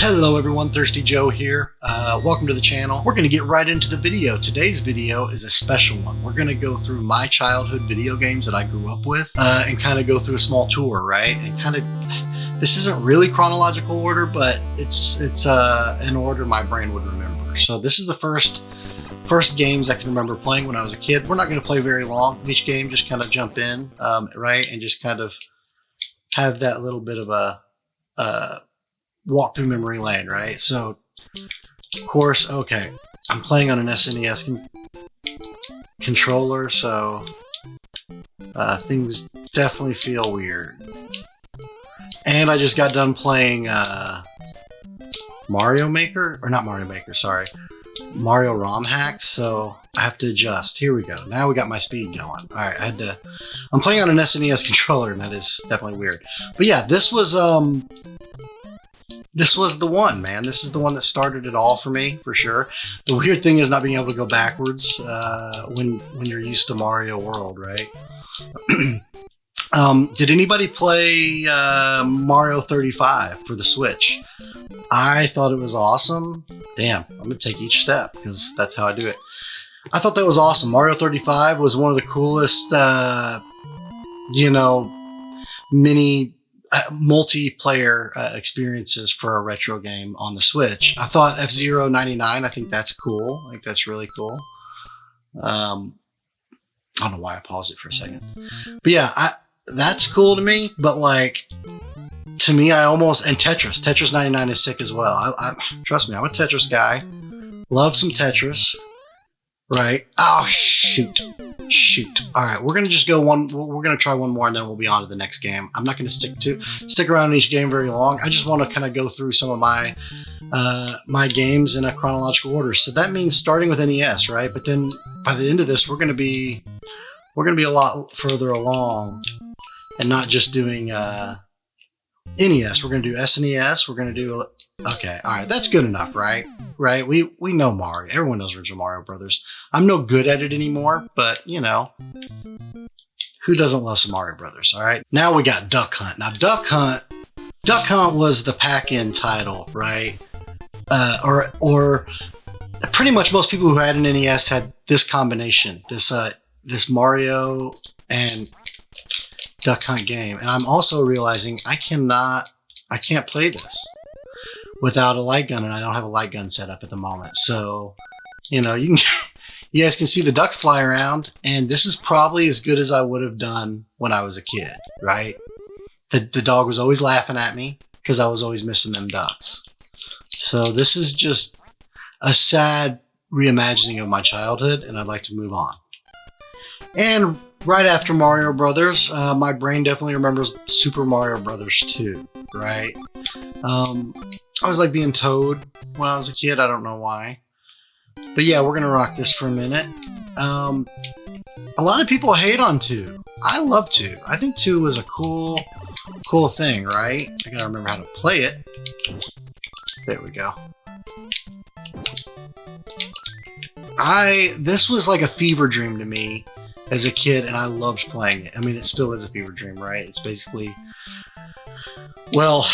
Hello everyone, Thirsty Joe here. Welcome to the channel. We're going to get right into the video. Today's video is a special one. We're going to go through my childhood video games that I grew up with and kind of go through a small tour, right? And kind of, this isn't really chronological order, but it's an order my brain would remember. So this is the first games I can remember playing when I was a kid. We're not going to play very long. Each game, just kind of jump in, right? And just kind of have that little bit of a walk through memory lane, right? So, of course, okay, I'm playing on an SNES controller, so things definitely feel weird. And I just got done playing Mario Maker, or not Mario Maker, sorry, Mario ROM Hacks, so I have to adjust. Here we go. Now we got my speed going. All right, I'm playing on an SNES controller, and that is definitely weird. But yeah, this was the one, man. This is the one that started it all for me, for sure. The weird thing is not being able to go backwards when you're used to Mario World, right? Did anybody play Mario 35 for the Switch? I thought it was awesome. Damn, I'm going to take each step because that's how I do it. I thought that was awesome. Mario 35 was one of the coolest, mini multiplayer experiences for a retro game on the Switch. I thought F-Zero 99, I think that's cool. I think that's really cool. I don't know why I paused it for a second. But yeah, that's cool to me, but like, to me, and Tetris 99 is sick as well. Trust me, I'm a Tetris guy. Love some Tetris. Right? Oh, shoot. All right, we're gonna just go one. We're gonna try one more, and then we'll be on to the next game. I'm not gonna stick around in each game very long. I just want to kind of go through some of my my games in a chronological order. So that means starting with NES, right? But then by the end of this, we're gonna be a lot further along, and not just doing NES. We're gonna do SNES. We're gonna do. Okay, all right, that's good enough, right? Right? We know Mario. Everyone knows original Mario Brothers. I'm no good at it anymore, but you know, who doesn't love some Mario Brothers? All right. Now we got Duck Hunt. Now Duck Hunt was the pack-in title, right? Or pretty much most people who had an NES had this combination, this Mario and Duck Hunt game. And I'm also realizing I can't play this without a light gun, and I don't have a light gun set up at the moment. So, you know, you guys can see the ducks fly around, and this is probably as good as I would have done when I was a kid, right? The dog was always laughing at me because I was always missing them ducks. So this is just a sad reimagining of my childhood, and I'd like to move on. And right after Mario Brothers, my brain definitely remembers Super Mario Brothers 2, right? I was like being Toad when I was a kid. I don't know why. But yeah, we're going to rock this for a minute. A lot of people hate on 2. I love 2. I think 2 was a cool thing, right? I got to remember how to play it. There we go. This was like a fever dream to me as a kid, and I loved playing it. I mean, it still is a fever dream, right? It's basically... Well,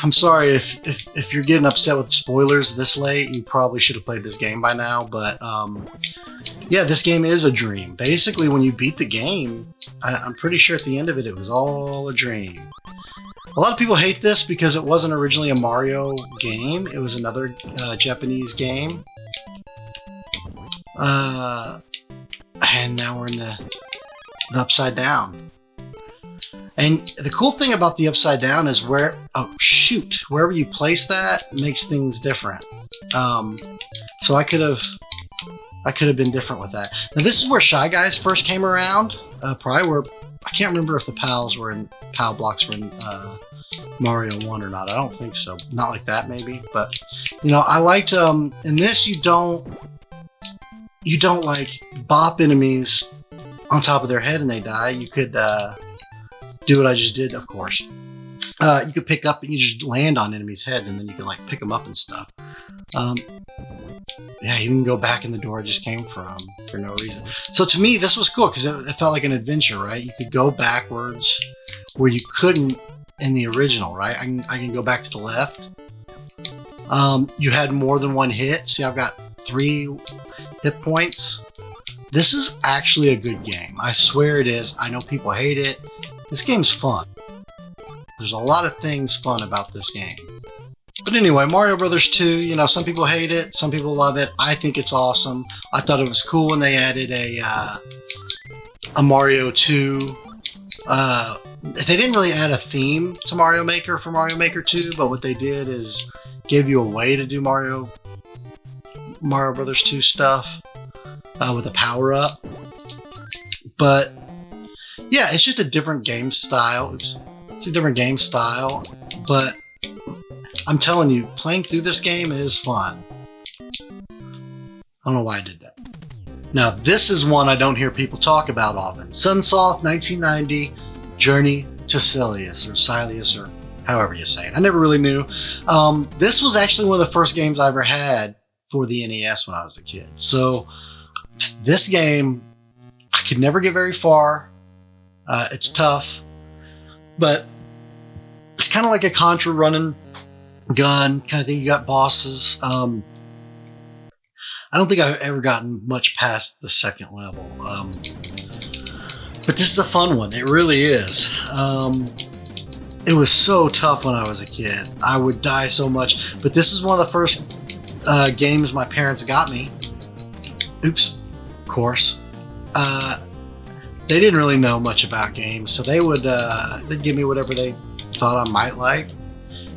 I'm sorry if you're getting upset with spoilers this late. You probably should have played this game by now. But yeah, this game is a dream. Basically, when you beat the game, I'm pretty sure at the end of it, it was all a dream. A lot of people hate this because it wasn't originally a Mario game. It was another Japanese game. And now we're in the Upside Down. And the cool thing about the Upside Down is wherever you place that makes things different. So I could have been different with that. Now this is where Shy Guys first came around. Probably where I can't remember if the PAL blocks were in Mario 1 or not. I don't think so. Not like that maybe. But you know, I liked in this you don't like bop enemies on top of their head and they die. You could do what I just did, of course. You could pick up and you just land on enemies' heads, and then you can like pick them up and stuff. Yeah, you can go back in the door it just came from for no reason. So to me, this was cool because it felt like an adventure, right? You could go backwards where you couldn't in the original, right? I can go back to the left. You had more than one hit. See, I've got 3 hit points. This is actually a good game. I swear it is. I know people hate it. This game's fun. There's a lot of things fun about this game. But anyway, Mario Brothers 2, you know, some people hate it, some people love it. I think it's awesome. I thought it was cool when they added a Mario 2. They didn't really add a theme to Mario Maker for Mario Maker 2, but what they did is gave you a way to do Mario Brothers 2 stuff with a power-up. But yeah, it's just a different game style. Oops. It's a different game style, but I'm telling you, playing through this game is fun. I don't know why I did that. Now, this is one I don't hear people talk about often. Sunsoft 1990 Journey to Silius, or Silius, or however you say it. I never really knew. This was actually one of the first games I ever had for the NES when I was a kid. So, this game, I could never get very far. It's tough, but it's kind of like a Contra running gun kind of thing. You got bosses. I don't think I've ever gotten much past the second level. But this is a fun one. It really is. It was so tough when I was a kid. I would die so much. But this is one of the first games my parents got me. Oops. Of course. They didn't really know much about games, so they would they'd give me whatever they thought I might like.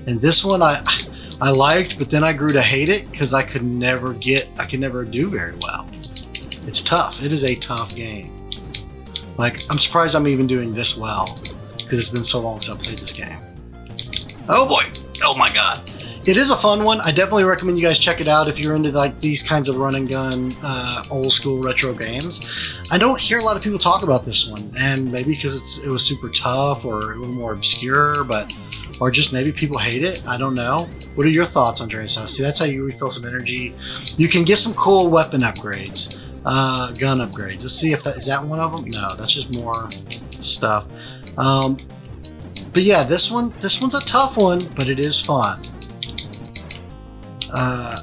And this one I liked, but then I grew to hate it because I could never do very well. It's tough. It is a tough game. Like, I'm surprised I'm even doing this well because it's been so long since I played this game. Oh boy! Oh my god! It is a fun one. I definitely recommend you guys check it out if you're into like these kinds of run and gun, old school retro games. I don't hear a lot of people talk about this one, and maybe because it was super tough or a little more obscure, or just maybe people hate it. I don't know. What are your thoughts on Journey to Silius? See, that's how you refill some energy. You can get some cool weapon upgrades, gun upgrades. Let's see if is that one of them. No, that's just more stuff. But yeah, this one's a tough one, but it is fun. I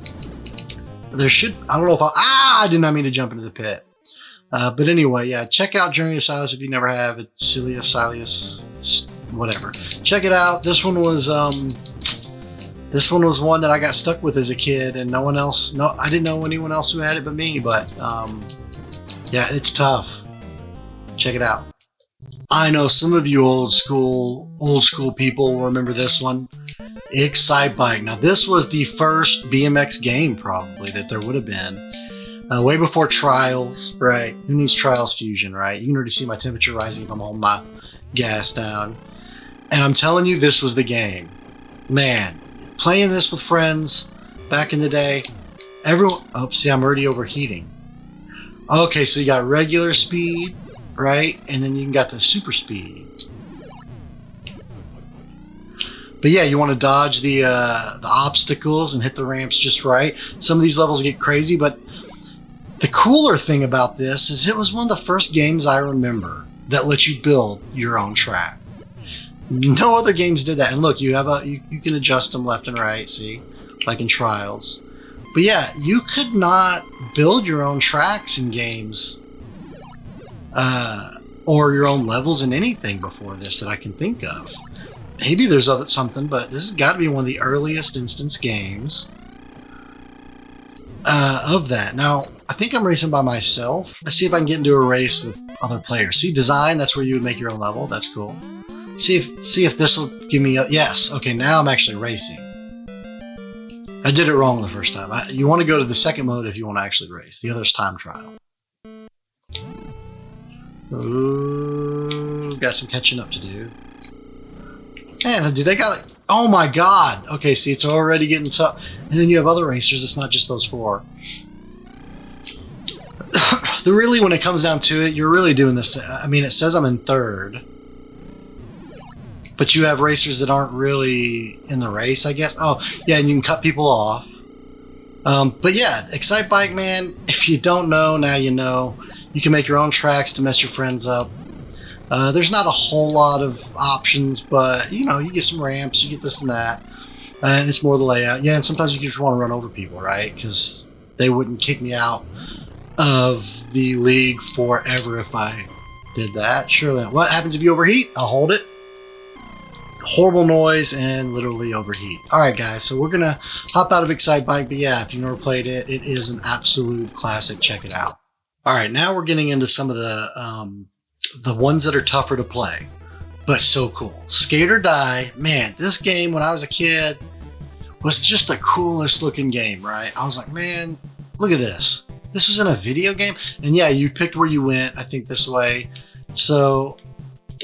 don't know if I did not mean to jump into the pit. But anyway, yeah, check out Journey to Silius if you never have. It's Silius, whatever. Check it out. This one was one that I got stuck with as a kid, and I didn't know anyone else who had it but me. But yeah, it's tough. Check it out. I know some of you old school people will remember this one. Excitebike. Now, this was the first BMX game, probably, that there would have been. Way before Trials, right? Who needs Trials Fusion, right? You can already see my temperature rising if I'm holding my gas down. And I'm telling you, this was the game. Man, playing this with friends back in the day, everyone... Oh, see, I'm already overheating. Okay, so you got regular speed, right? And then you got the super speed. But yeah, you want to dodge the obstacles and hit the ramps just right. Some of these levels get crazy, but the cooler thing about this is it was one of the first games I remember that let you build your own track. No other games did that. And look, you can adjust them left and right, see? Like in Trials. But yeah, you could not build your own tracks in games or your own levels in anything before this that I can think of. Maybe there's something, but this has got to be one of the earliest instance games of that. Now, I think I'm racing by myself. Let's see if I can get into a race with other players. See, design, that's where you would make your own level. That's cool. See if this will give me a... Yes, okay, now I'm actually racing. I did it wrong the first time. You want to go to the second mode if you want to actually race. The other's time trial. Ooh, got some catching up to do. Man, dude, they got like... Oh my god! Okay, see, it's already getting tough. And then you have other racers, it's not just those 4. Really, when it comes down to it, you're really doing this... I mean, it says I'm in 3rd. But you have racers that aren't really in the race, I guess. Oh, yeah, and you can cut people off. But yeah, Excitebike, man, if you don't know, now you know. You can make your own tracks to mess your friends up. There's not a whole lot of options, but, you know, you get some ramps, you get this and that. And it's more the layout. Yeah, and sometimes you just want to run over people, right? Because they wouldn't kick me out of the league forever if I did that. Surely. What happens if you overheat? I'll hold it. Horrible noise and literally overheat. Alright guys, so we're gonna hop out of Excitebike, but yeah, if you've never played it, it is an absolute classic. Check it out. Alright, now we're getting into some of the ones that are tougher to play, but so cool. Skate or Die. Man, this game when I was a kid was just the coolest looking game, right? I was like, man, look at this. This was in a video game? And yeah, you picked where you went, I think this way. So,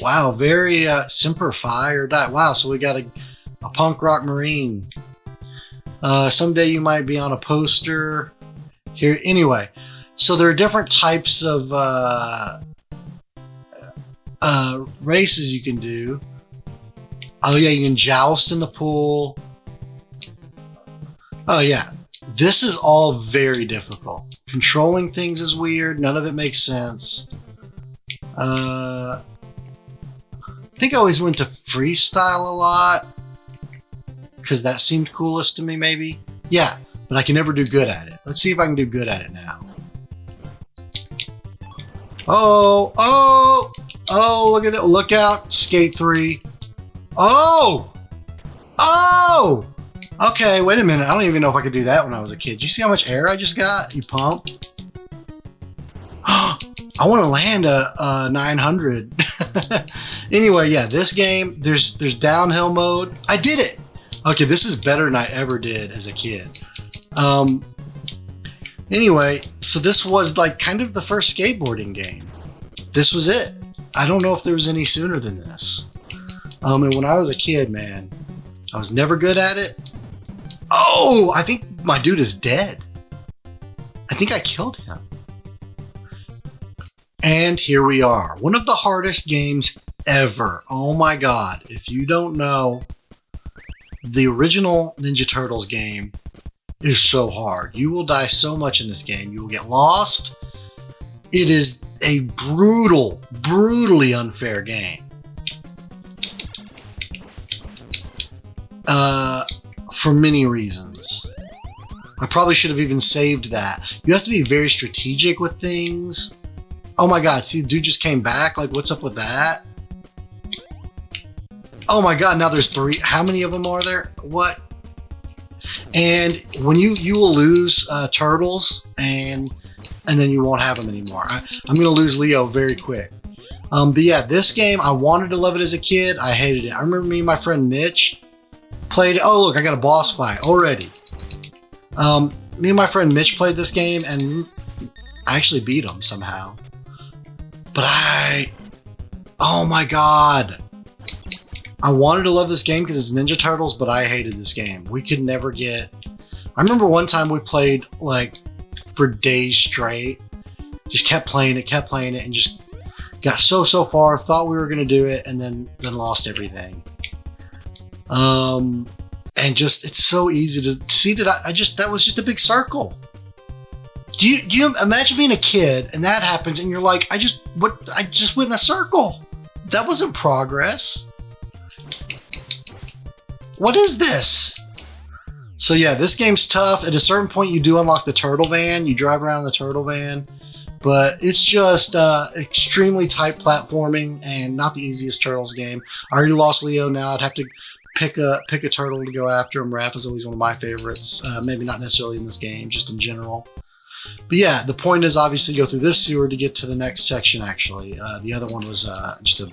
wow, very Semper Fi or Die. Wow, so we got a punk rock marine. Someday you might be on a poster. Here, anyway. So there are different types of races you can do. Oh yeah, you can joust in the pool. Oh yeah, this is all very difficult. Controlling things is weird. None of it makes sense. I think I always went to freestyle a lot because that seemed coolest to me, maybe. Yeah, but I can never do good at it. Let's see if I can do good at it now. Oh, oh, oh, look at it. Look out. Skate 3. Oh! Oh! Okay, wait a minute. I don't even know if I could do that when I was a kid. Do you see how much air I just got? You pump. I want to land a 900. Anyway, yeah, this game, there's downhill mode. I did it! Okay, this is better than I ever did as a kid. Anyway, so this was like kind of the first skateboarding game. This was it. I don't know if there was any sooner than this. And when I was a kid, man, I was never good at it. Oh, I think my dude is dead. I think I killed him. And here we are. One of the hardest games ever. Oh my god. If you don't know, the original Ninja Turtles game is so hard. You will die so much in this game. You will get lost. It is a brutally unfair game. For many reasons. I probably should have even saved that. You have to be very strategic with things. Oh my god, see, the dude just came back? Like, what's up with that? Oh my god, now there's 3. How many of them are there? What? And when you will lose turtles, and then you won't have them anymore. I'm going to lose Leo very quick. But yeah, this game, I wanted to love it as a kid. I hated it. I remember me and my friend Mitch played it. Oh, look, I got a boss fight already. Me and my friend Mitch played this game, and I actually beat him somehow. But oh my god. I wanted to love this game because it's Ninja Turtles, but I hated this game. We could never get... I remember one time we played, like, for days straight. Just kept playing it, and just got so far, thought we were going to do it, and then lost everything. And just, it's so easy to see that that was just a big circle. Do you imagine being a kid and that happens and you're like, I just went in a circle. That wasn't progress. What is this? So yeah, this game's tough. At a certain point, you do unlock the turtle van. You drive around the turtle van, but it's just extremely tight platforming and not the easiest Turtles game. I already lost Leo now. I'd have to pick a turtle to go after him. Raph is always one of my favorites. Maybe not necessarily in this game, just in general. But yeah, the point is obviously go through this sewer to get to the next section, actually. The other one was just a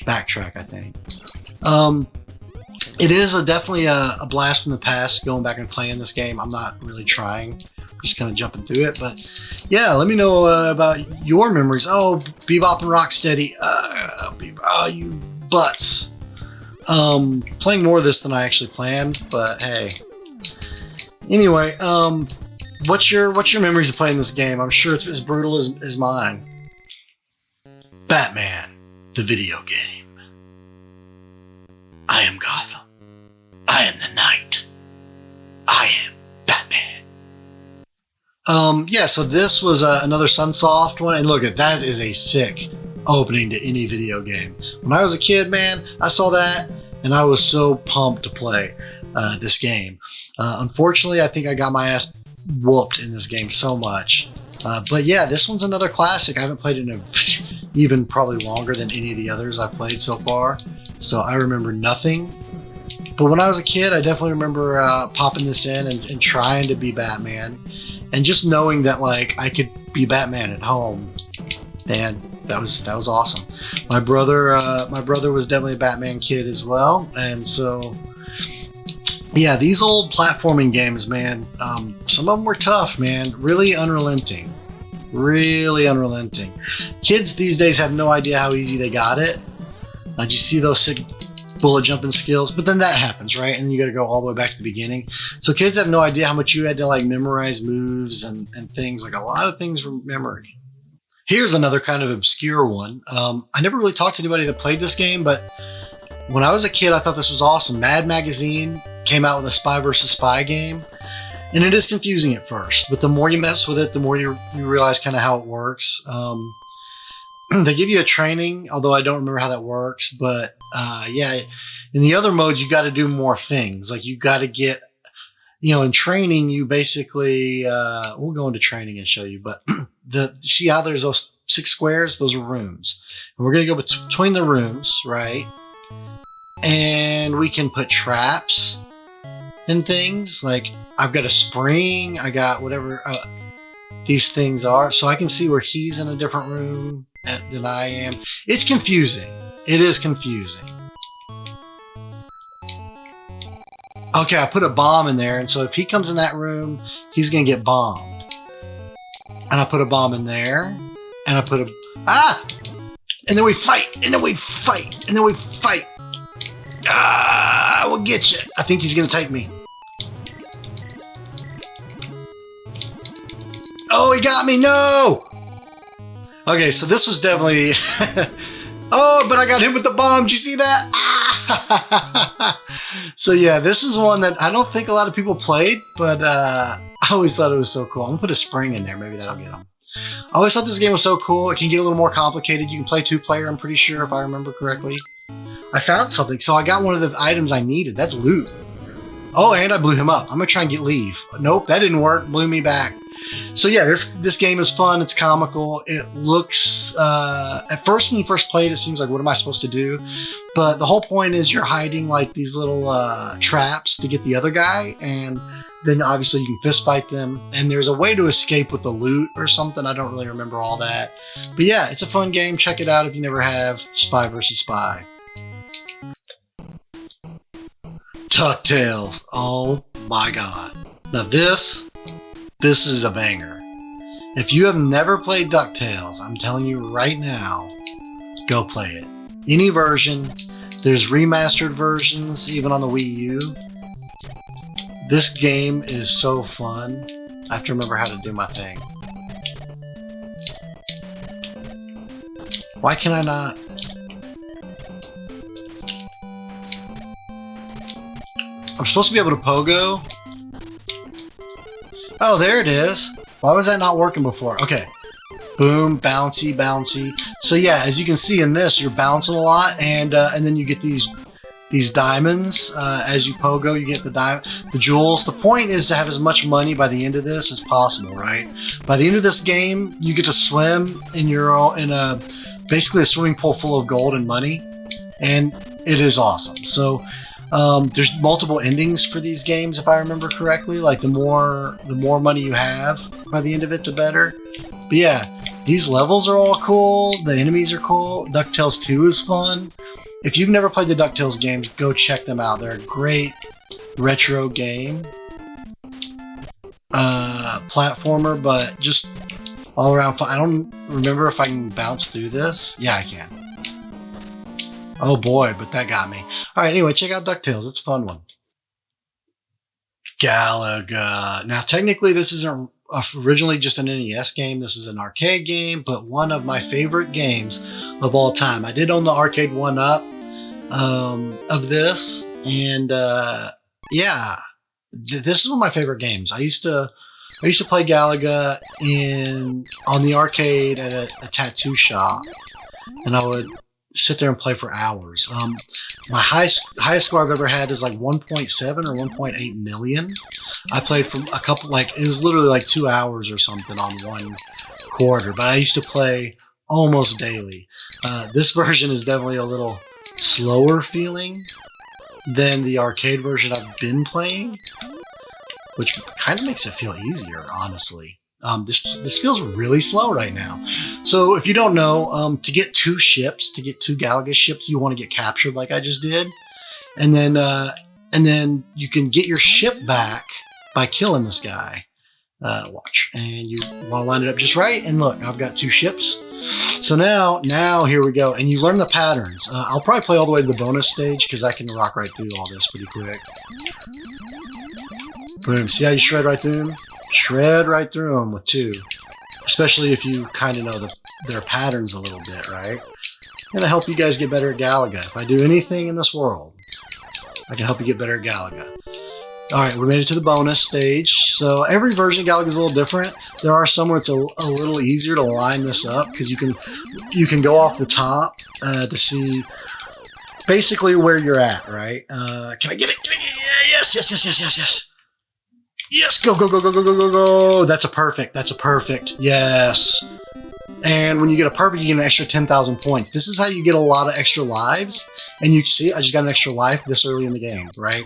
backtrack, I think. It is definitely a blast from the past going back and playing this game. I'm not really trying. I'm just kind of jumping through it. But yeah, let me know about your memories. Oh, Bebop and Rocksteady. Oh, you butts. Playing more of this than I actually planned, but hey. Anyway, what's your memories of playing this game? I'm sure it's as brutal as mine. Batman, the video game. I am Gotham. I am the Knight. I am Batman. Yeah, so this was another Sunsoft one, and look at that is a sick opening to any video game. When I was a kid, man, I saw that, and I was so pumped to play. this game. Unfortunately, I think I got my ass whooped in this game so much. But yeah, this one's another classic. I haven't played it in even probably longer than any of the others I've played so far. So I remember nothing. But when I was a kid, I definitely remember popping this in and trying to be Batman. And just knowing that like I could be Batman at home. Man, that was awesome. My brother was definitely a Batman kid as well. And so yeah, these old platforming games, man, some of them were tough, man. Really unrelenting. Really unrelenting. Kids these days have no idea how easy they got it. You see those sick bullet jumping skills, but then that happens, right? And you got to go all the way back to the beginning. So kids have no idea how much you had to like memorize moves and things. Like a lot of things from memory. Here's another kind of obscure one. I never really talked to anybody that played this game, but when I was a kid, I thought this was awesome. Mad Magazine came out with a spy versus spy game, and it is confusing at first, but the more you mess with it, the more you realize kind of how it works. They give you a training, although I don't remember how that works, but yeah, in the other modes, you got to do more things. Like you got to get, in training, you basically, we'll go into training and show you, but see how there's those 6 squares? Those are rooms. And we're going to go between the rooms, right? And we can put traps and things. Like I've got a spring, I got whatever these things are, so I can see where he's in a different room than I am. It's confusing. It is confusing. Okay, I put a bomb in there, and so if he comes in that room, he's gonna get bombed. And I put a bomb in there, and I put a and then we fight, and then we fight, and then we fight. We'll get you. I think he's gonna take me. Oh, he got me. No. Okay, so this was definitely. Oh, but I got hit with the bomb. Did you see that? So yeah, this is one that I don't think a lot of people played, but I always thought it was so cool. I'm gonna put a spring in there. Maybe that'll get them. I always thought this game was so cool. It can get a little more complicated. You can play 2-player, I'm pretty sure, if I remember correctly. I found something, so I got one of the items I needed. That's loot. Oh, and I blew him up. I'm gonna try and get leave. Nope, that didn't work. Blew me back. So yeah, this game is fun. It's comical. It looks at first when you first play it, it seems like what am I supposed to do? But the whole point is you're hiding like these little traps to get the other guy, and then obviously you can fist fight them. And there's a way to escape with the loot or something. I don't really remember all that. But yeah, it's a fun game. Check it out if you never have. Spy versus Spy. DuckTales. Oh my god. Now this is a banger. If you have never played DuckTales, I'm telling you right now, go play it. Any version. There's remastered versions, even on the Wii U. This game is so fun. I have to remember how to do my thing. Why can I not? I'm supposed to be able to pogo. Oh, there it is. Why was that not working before? Okay. Boom, bouncy, bouncy. So yeah, as you can see in this, you're bouncing a lot, and then you get these diamonds. As you pogo, you get the jewels. The point is to have as much money by the end of this as possible, right? By the end of this game, you get to swim in basically a swimming pool full of gold and money, and it is awesome. So there's multiple endings for these games, if I remember correctly. Like the more money you have by the end of it, the better. But yeah, these levels are all cool. The enemies are cool. DuckTales 2 is fun. If you've never played the DuckTales games, go check them out. They're a great retro game. Platformer, but just all around fun. I don't remember if I can bounce through this. Yeah, I can. Oh boy, but that got me. Alright, anyway, check out DuckTales. It's a fun one. Galaga. Now, technically, this isn't originally just an NES game. This is an arcade game, but one of my favorite games of all time. I did own the arcade 1-up of this, and yeah, this is one of my favorite games. I used to play Galaga on the arcade at a tattoo shop, and I would sit there and play for hours. My highest score I've ever had is like 1.7 or 1.8 million. I played for a couple, like it was literally like 2 hours or something on one quarter, but I used to play almost daily. This version is definitely a little slower feeling than the arcade version I've been playing, which kind of makes it feel easier, honestly. This feels really slow right now. So if you don't know, to get 2 ships, to get 2 Galaga ships, you want to get captured like I just did. And then you can get your ship back by killing this guy. Watch. And you want to line it up just right. And look, I've got 2 ships. So now here we go. And you learn the patterns. I'll probably play all the way to the bonus stage because I can rock right through all this pretty quick. Boom. See how you shred right through them? Shred right through them with 2. Especially if you kind of know their patterns a little bit, right? I'm going to help you guys get better at Galaga. If I do anything in this world, I can help you get better at Galaga. Alright, we made it to the bonus stage. So every version of Galaga is a little different. There are some where it's a little easier to line this up because you can go off the top to see basically where you're at, right? Can I get it? Yeah, yes. Yes, go. That's a perfect. Yes. And when you get a perfect, you get an extra 10,000 points. This is how you get a lot of extra lives. And you see, I just got an extra life this early in the game, right?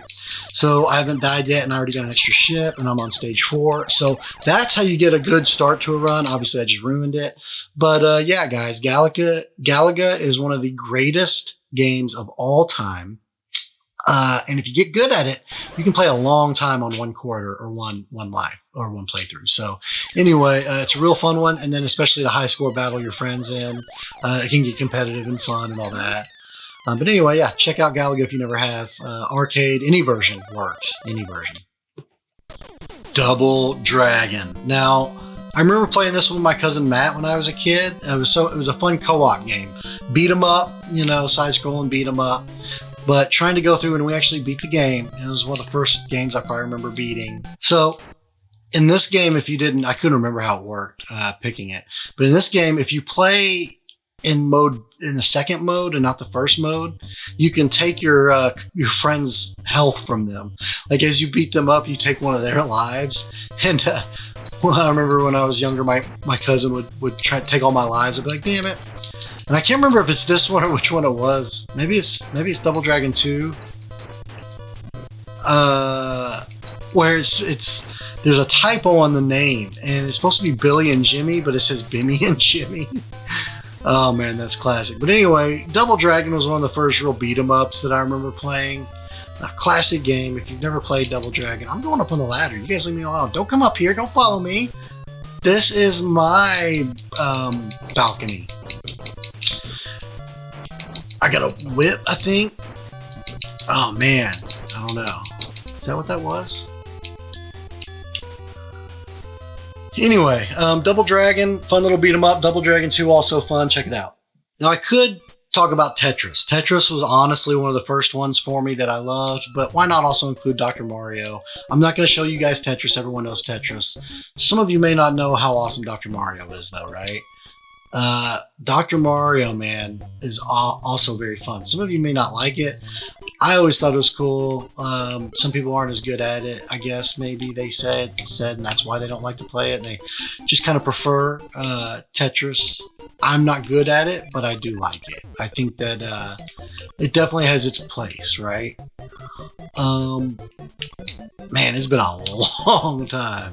So I haven't died yet, and I already got an extra ship, and I'm on stage 4. So that's how you get a good start to a run. Obviously, I just ruined it. But yeah, guys, Galaga is one of the greatest games of all time. And if you get good at it, you can play a long time on one quarter or one life or one playthrough. So anyway, it's a real fun one. And then especially the high score battle your friends in, it can get competitive and fun and all that. But anyway, yeah, check out Galaga if you never have. Arcade, any version works. Any version. Double Dragon. Now, I remember playing this one with my cousin Matt when I was a kid. It was a fun co-op game. Beat 'em up, side-scrolling beat 'em up. But trying to go through and we actually beat the game. It was one of the first games I probably remember beating. So in this game, if you didn't, I couldn't remember how it worked, picking it. But in this game, if you play in the second mode and not the first mode, you can take your friend's health from them. Like as you beat them up, you take one of their lives. And well, I remember when I was younger, my cousin would try to take all my lives. I'd be like, damn it. And I can't remember if it's this one or which one it was. Maybe it's Double Dragon 2. Where there's a typo on the name, and it's supposed to be Billy and Jimmy, but it says Bimmy and Jimmy. Oh man, that's classic. But anyway, Double Dragon was one of the first real beat 'em ups that I remember playing. A classic game. If you've never played Double Dragon, I'm going up on the ladder. You guys leave me alone. Don't come up here. Don't follow me. This is my balcony. I got a whip, I think. Oh man, I don't know. Is that what that was? Anyway, Double Dragon, fun little beat 'em up. Double Dragon 2, also fun. Check it out. Now I could talk about Tetris. Tetris was honestly one of the first ones for me that I loved, but why not also include Dr. Mario? I'm not going to show you guys Tetris. Everyone knows Tetris. Some of you may not know how awesome Dr. Mario is, though, right? Dr. Mario, man, is also very fun. Some of you may not like it. I always thought it was cool. Some people aren't as good at it, I guess. Maybe they said, and that's why they don't like to play it. They just kind of prefer Tetris. I'm not good at it, but I do like it. I think that it definitely has its place, right? Man, it's been a long time.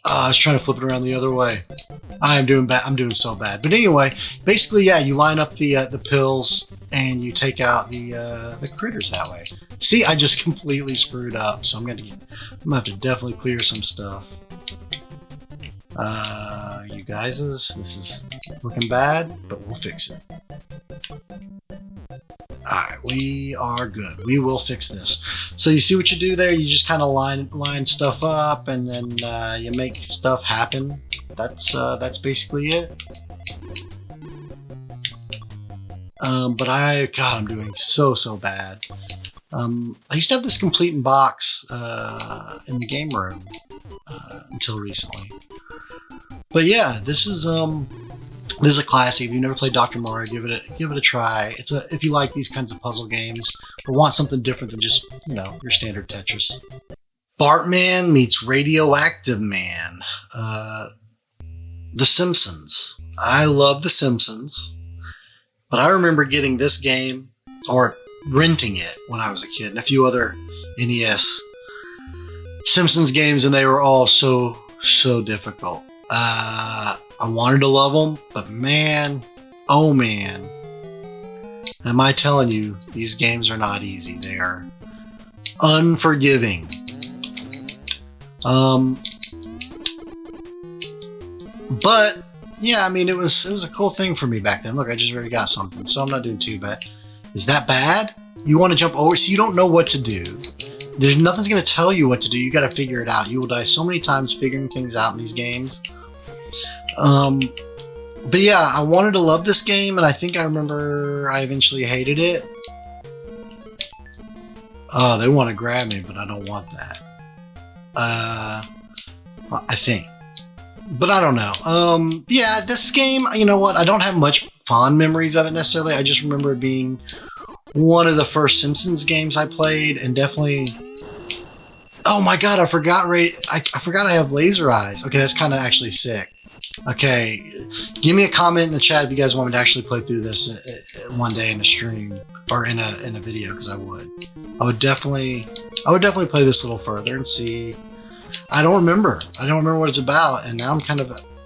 I was trying to flip it around the other way. I'm doing bad. I'm doing so bad. But anyway, basically, yeah, you line up the pills and you take out the critters that way. See, I just completely screwed up, so I'm gonna have to definitely clear some stuff. You guys, this is looking bad, but we'll fix it. Alright, we are good. We will fix this. So you see what you do there? You just kind of line stuff up, and then you make stuff happen. That's basically it. But I'm doing so bad. I used to have this complete in box in the game room until recently. But yeah, this is This is a classic. If you've never played Dr. Mario, give it a try. If you like these kinds of puzzle games or want something different than just, your standard Tetris. Bartman meets Radioactive Man. The Simpsons. I love The Simpsons, but I remember getting this game or renting it when I was a kid and a few other NES Simpsons games, and they were all so difficult. I wanted to love them, but man, oh man, am I telling you, these games are not easy. They are unforgiving. But yeah, I mean, it was a cool thing for me back then. Look, I just already got something, so I'm not doing too bad. Is that bad? You want to jump over, so you don't know what to do. There's nothing's going to tell you what to do. You got to figure it out. You will die so many times figuring things out in these games. But yeah, I wanted to love this game, and I think I remember I eventually hated it. Oh, they want to grab me, but I don't want that. I think. But I don't know. Yeah, this game, you know what? I don't have much fond memories of it necessarily. I just remember it being one of the first Simpsons games I played, and definitely... Oh my god, I forgot I have laser eyes. Okay, that's kind of actually sick. Okay, give me a comment in the chat if you guys want me to actually play through this one day in a stream or in a video, because I would definitely play this a little further and see. I don't remember what it's about, and now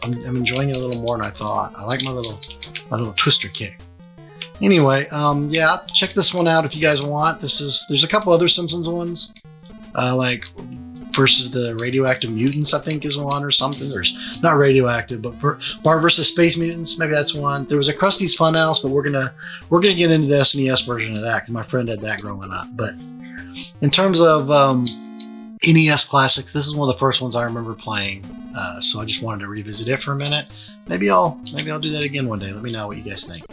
I'm enjoying it a little more than I thought. I like my little twister kick. Anyway, yeah, check this one out if you guys want. There's a couple other Simpsons ones, like versus the Radioactive Mutants, I think is one or something. There's not Radioactive, but Bart versus Space Mutants, maybe that's one. There was a Krusty's Funhouse, but we're gonna get into the SNES version of that because my friend had that growing up. But in terms of NES classics, this is one of the first ones I remember playing. So I just wanted to revisit it for a minute. Maybe I'll do that again one day. Let me know what you guys think.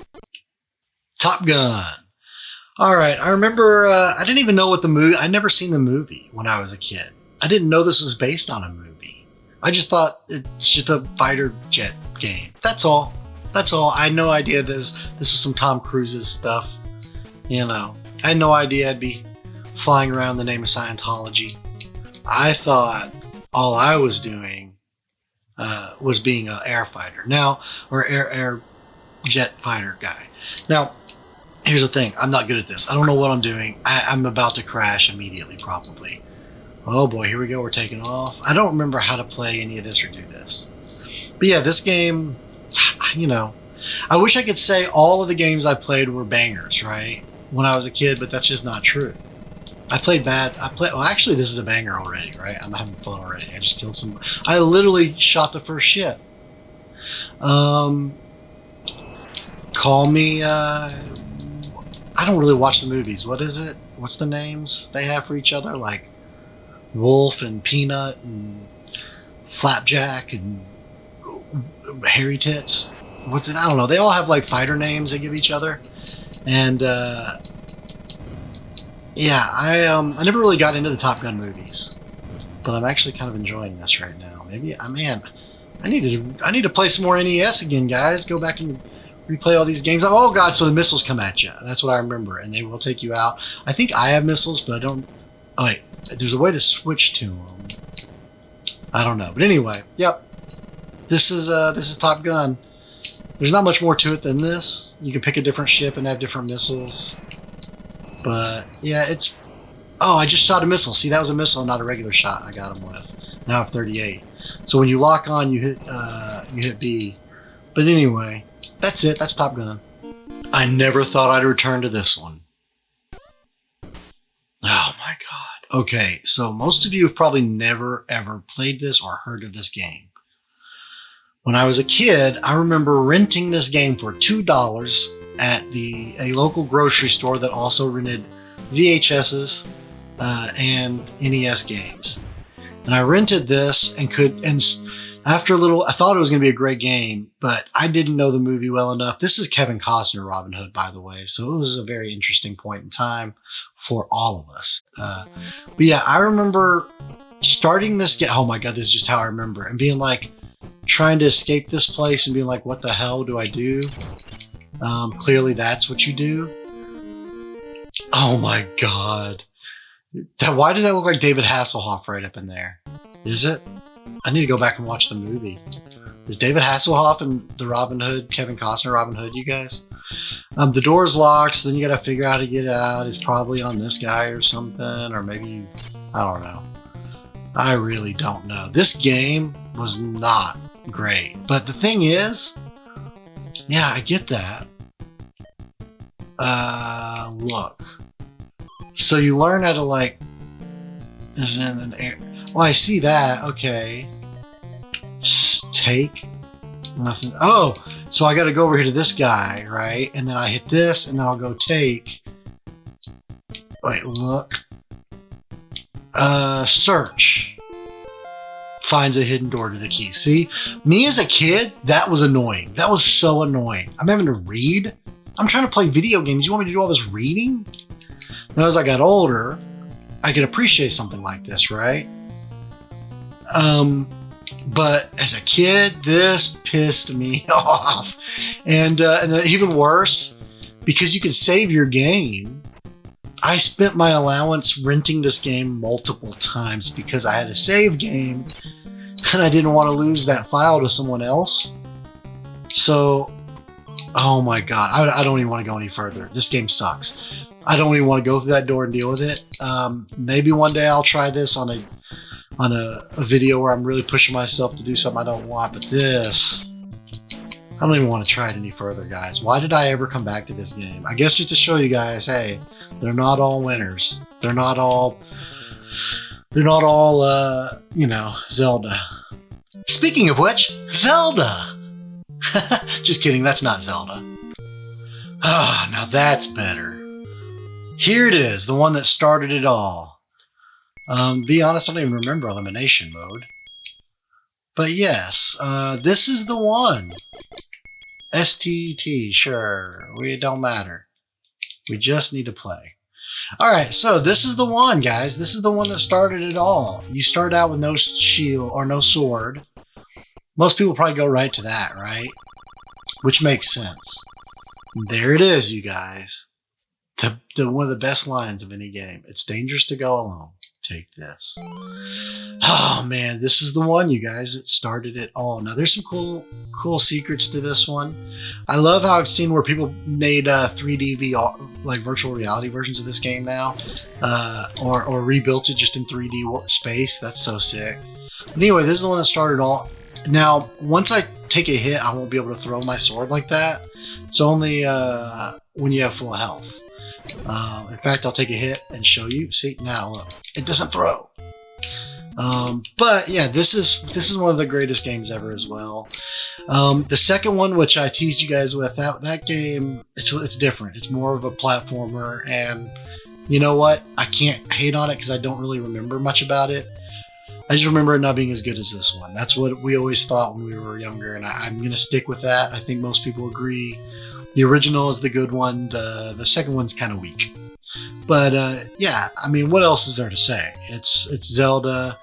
Top Gun. All right, I remember. I didn't even know what the movie. I'd never seen the movie when I was a kid. I didn't know this was based on a movie. I just thought it's just a fighter jet game. That's all. I had no idea this was some Tom Cruise's stuff. I had no idea I'd be flying around the name of Scientology. I thought all I was doing was being an air fighter now, or air jet fighter guy. Now, here's the thing. I'm not good at this. I don't know what I'm doing. I'm about to crash immediately, probably. Oh boy, here we go. We're taking off. I don't remember how to play any of this or do this. But yeah, this game, I wish I could say all of the games I played were bangers, right? When I was a kid, but that's just not true. I played bad. Well, actually, this is a banger already, right? I'm having fun already. I just killed some. I literally shot the first ship. Call me. I don't really watch the movies. What is it? What's the names they have for each other? Like Wolf and Peanut and Flapjack and Hairy Tits. What's it? I don't know. They all have like fighter names they give each other, and yeah, I never really got into the Top Gun movies, but I'm actually kind of enjoying this right now. Maybe I need to play some more NES again, guys. Go back and replay all these games. Oh god, so the missiles come at you. That's what I remember, and they will take you out. I think I have missiles, but I don't. Oh wait, there's a way to switch to them. I don't know, but anyway, yep. This is Top Gun. There's not much more to it than this. You can pick a different ship and have different missiles. But yeah, it's. Oh, I just shot a missile. See, that was a missile, not a regular shot. I got him with. Now I have 38. So when you lock on, you hit B. But anyway, that's it. That's Top Gun. I never thought I'd return to this one. Oh my god. Okay, so most of you have probably never ever played this or heard of this game. When I was a kid, I remember renting this game for $2 at a local grocery store that also rented VHSs and NES games. And I rented this and after a little, I thought it was going to be a great game, but I didn't know the movie well enough. This is Kevin Costner, Robin Hood, by the way. So it was a very interesting point in time for all of us. But yeah, I remember starting this game. Oh my God, this is just how I remember. And being like, trying to escape this place and being like, what the hell do I do? Clearly that's what you do. Oh my god. Why does that look like David Hasselhoff right up in there? Is it? I need to go back and watch the movie. Is David Hasselhoff and the Robin Hood, Kevin Costner Robin Hood, you guys? The door's locked, so then you gotta figure out how to get out. It's probably on this guy or something, or maybe, I don't know. I really don't know. This game was not great. But the thing is, yeah, I get that. Look. So you learn how to, like, is in an air. Well, I see that. Okay. Take. Nothing. Oh, so I got to go over here to this guy, right? And then I hit this, and then I'll go take. Wait, look. Search. Finds a hidden door to the key. See? Me as a kid, that was annoying. That was so annoying. I'm having to read. I'm trying to play video games. You want me to do all this reading? Now, as I got older, I could appreciate something like this, right? But as a kid, this pissed me off. And even worse, because you could save your game, I spent my allowance renting this game multiple times because I had a save game and I didn't want to lose that file to someone else. So, oh my god, I don't even want to go any further. This game sucks. I don't even want to go through that door and deal with it. Maybe one day I'll try this on a video where I'm really pushing myself to do something I don't want, but this, I don't even want to try it any further, guys. Why did I ever come back to this game? I guess just to show you guys, hey, they're not all winners. They're not all, you know, Zelda. Speaking of which, Zelda! Just kidding, that's not Zelda. Ah, now that's better. Here it is, the one that started it all. Be honest, I don't even remember elimination mode. But yes, this is the one. STT, sure. It don't matter. We just need to play. Alright, so this is the one, guys. This is the one that started it all. You start out with no shield or no sword. Most people probably go right to that, right? Which makes sense. There it is, you guys. One of the best lines of any game. It's dangerous to go alone. Take this. Oh man, this is the one, you guys. It started it all. Now there's some cool secrets to this one. I love how I've seen where people made 3D VR, like virtual reality versions of this game now, or rebuilt it just in 3D space. That's so sick. But anyway, this is the one that started all. Now, once I take a hit, I won't be able to throw my sword like that. It's only when you have full health. In fact, I'll take a hit and show you. See, now look, it doesn't throw. But yeah, this is one of the greatest games ever as well. The second one, which I teased you guys with, that game, it's different. It's more of a platformer, and you know what? I can't hate on it because I don't really remember much about it. I just remember it not being as good as this one. That's what we always thought when we were younger, and I'm going to stick with that. I think most people agree. The original is the good one. The second one's kind of weak. But yeah, I mean, what else is there to say? It's Zelda.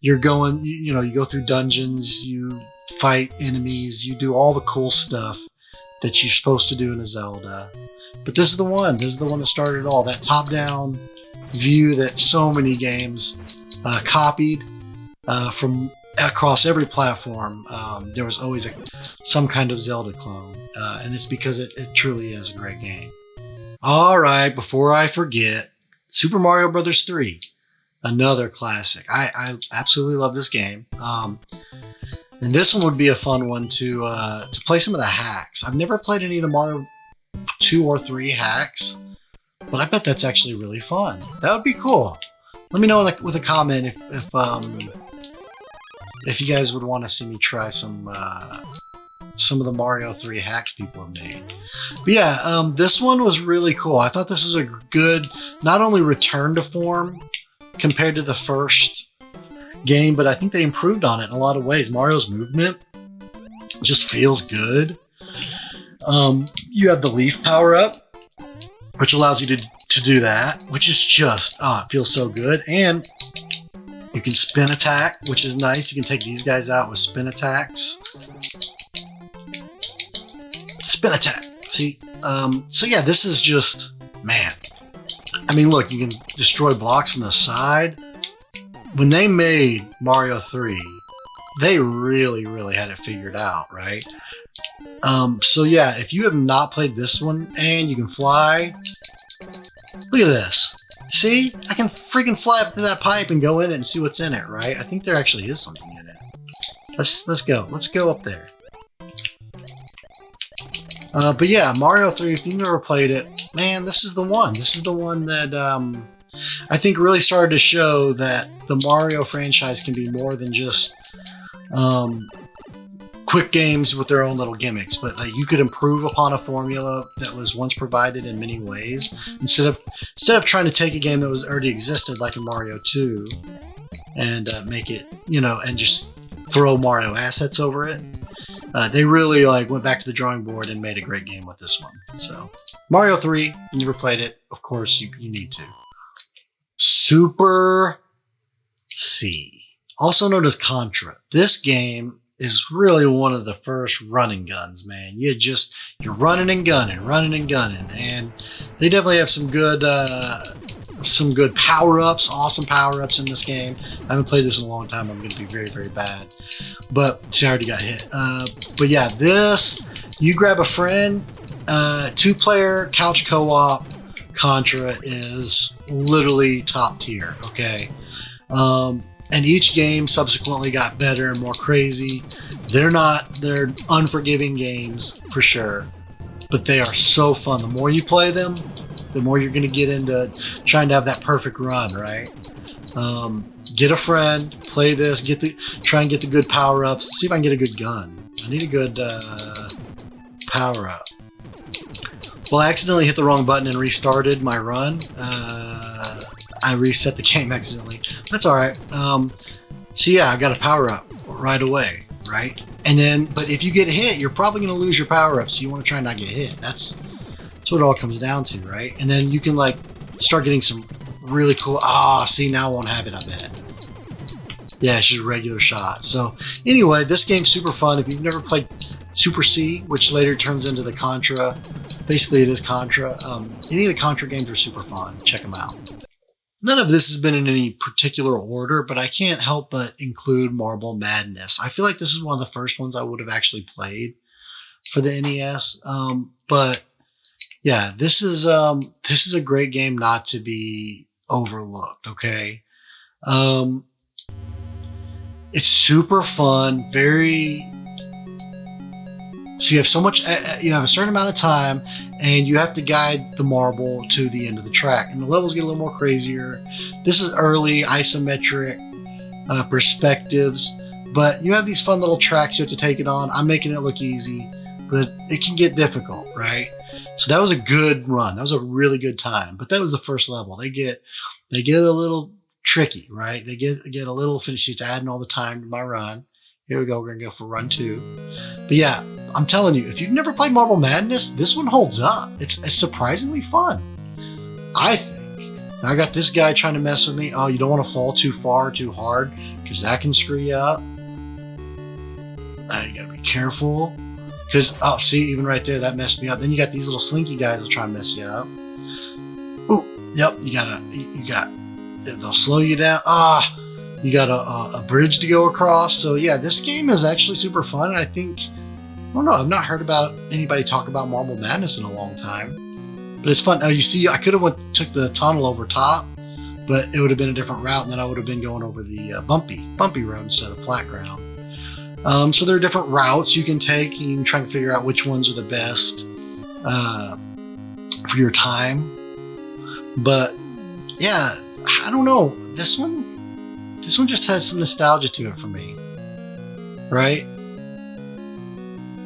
You're going, you go through dungeons, you fight enemies, you do all the cool stuff that you're supposed to do in a Zelda. But this is the one. This is the one that started it all. That top-down view that so many games copied from across every platform. There was always some kind of Zelda clone, and it's because it truly is a great game. All right, before I forget, Super Mario Bros. 3, another classic. I absolutely love this game, and this one would be a fun one to play some of the hacks. I've never played any of the Mario 2 or 3 hacks, but I bet that's actually really fun. That would be cool. Let me know with a comment if you guys would want to see me try some of the Mario 3 hacks people have made. But yeah, this one was really cool. I thought this was a good, not only return to form compared to the first game, but I think they improved on it in a lot of ways. Mario's movement just feels good. You have the leaf power-up, which allows you to do that, which is just, it feels so good. And You can spin attack, which is nice. You can take these guys out with spin attacks. Spin attack. See? So yeah, this is just, man. I mean, look, you can destroy blocks from the side. When they made Mario 3, they really, really had it figured out, right? So yeah, if you have not played this one and you can fly, look at this. See? I can freaking fly up to that pipe and go in it and see what's in it, right? I think there actually is something in it. Let's go. Let's go up there. But yeah, Mario 3, if you've never played it, man, this is the one. This is the one that I think really started to show that the Mario franchise can be more than just quick games with their own little gimmicks, but like you could improve upon a formula that was once provided in many ways instead of trying to take a game that was already existed like in Mario 2 and make it, you know, and just throw Mario assets over it. They really like went back to the drawing board and made a great game with this one. So Mario 3, if you never played it, of course you need to. Super C, also known as Contra. This game is really one of the first running guns, man. You're running and gunning, and they definitely have some good power-ups, awesome power-ups in this game. I haven't played this in a long time. I'm going to be very, very bad. But see, I already got hit. But yeah, this, you grab a friend, 2-player couch co-op Contra is literally top tier, okay? And each game subsequently got better and more crazy. They're unforgiving games for sure, but they are so fun. The more you play them, the more you're going to get into trying to have that perfect run, right? Get a friend, play this, try and get the good power-ups. See if I can get a good gun. I need a good power-up. Well, I accidentally hit the wrong button and restarted my run. I reset the game accidentally. That's alright. So yeah, I got a power-up right away, right? And then, but if you get hit, you're probably going to lose your power-up, so you want to try and not get hit. That's what it all comes down to, right? And then you can like start getting some really cool, see, now I won't have it, I bet. Yeah, it's just a regular shot. So anyway, this game's super fun. If you've never played Super C, which later turns into the Contra, basically it is Contra. Any of the Contra games are super fun. Check them out. None of this has been in any particular order, but I can't help but include Marble Madness. I feel like this is one of the first ones I would have actually played for the NES. But yeah, this is a great game not to be overlooked. Okay, it's super fun. So you have so much. You have a certain amount of time, and you have to guide the marble to the end of the track. And the levels get a little more crazier. This is early isometric perspectives, but you have these fun little tracks you have to take it on. I'm making it look easy, but it can get difficult, right? So that was a good run. That was a really good time. But that was the first level. They get a little tricky, right? They get a little finish. It's adding all the time to my run. Here we go. We're gonna go for run 2. But yeah, I'm telling you, if you've never played Marble Madness, this one holds up. It's surprisingly fun, I think. Now I got this guy trying to mess with me. Oh, you don't want to fall too far, too hard, because that can screw you up. You gotta be careful. Because, oh, see, even right there, that messed me up. Then you got these little slinky guys that'll try and mess you up. Ooh, yep, they'll slow you down. You got a bridge to go across. So yeah, this game is actually super fun. I think, I don't know, I've not heard about anybody talk about Marble Madness in a long time. But it's fun. Now you see, I could have took the tunnel over top, but it would have been a different route, and then I would have been going over the bumpy road instead of flat ground. So there are different routes you can take. You can try to figure out which ones are the best for your time. But yeah, I don't know. This one just has some nostalgia to it for me, right?